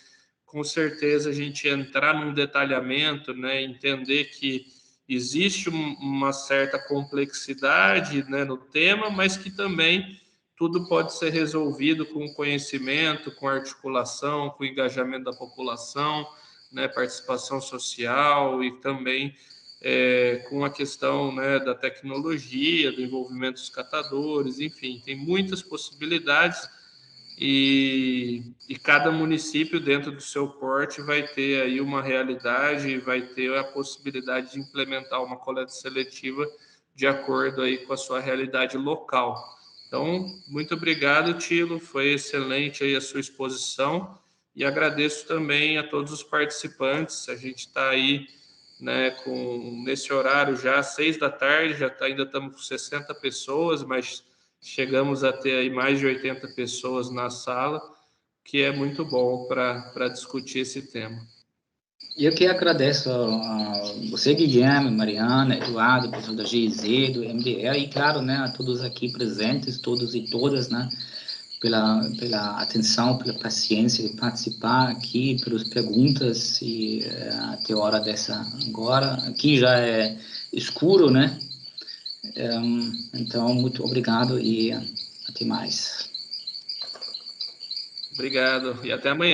com certeza a gente entrar num detalhamento, né, entender que existe uma certa complexidade, né, no tema, mas que também tudo pode ser resolvido com conhecimento, com articulação, com engajamento da população, né, participação social e também com a questão, né, da tecnologia, do envolvimento dos catadores, enfim, tem muitas possibilidades e cada município dentro do seu porte vai ter aí uma realidade, vai ter a possibilidade de implementar uma coleta seletiva de acordo aí com a sua realidade local. Então, muito obrigado, Tilo, foi excelente aí a sua exposição e agradeço também a todos os participantes, a gente está aí, né, nesse horário já às 6 da tarde, ainda estamos com 60 pessoas, mas chegamos a ter aí mais de 80 pessoas na sala, que é muito bom para discutir esse tema. Eu que agradeço a você, Guilherme, Mariana, Eduardo, pessoal da GIZ, do MDR, e claro, né, a todos aqui presentes, todos e todas, né, pela atenção, pela paciência de participar aqui, pelas perguntas e até a hora dessa agora. Aqui já é escuro, né? Então, muito obrigado e até mais. Obrigado e até amanhã.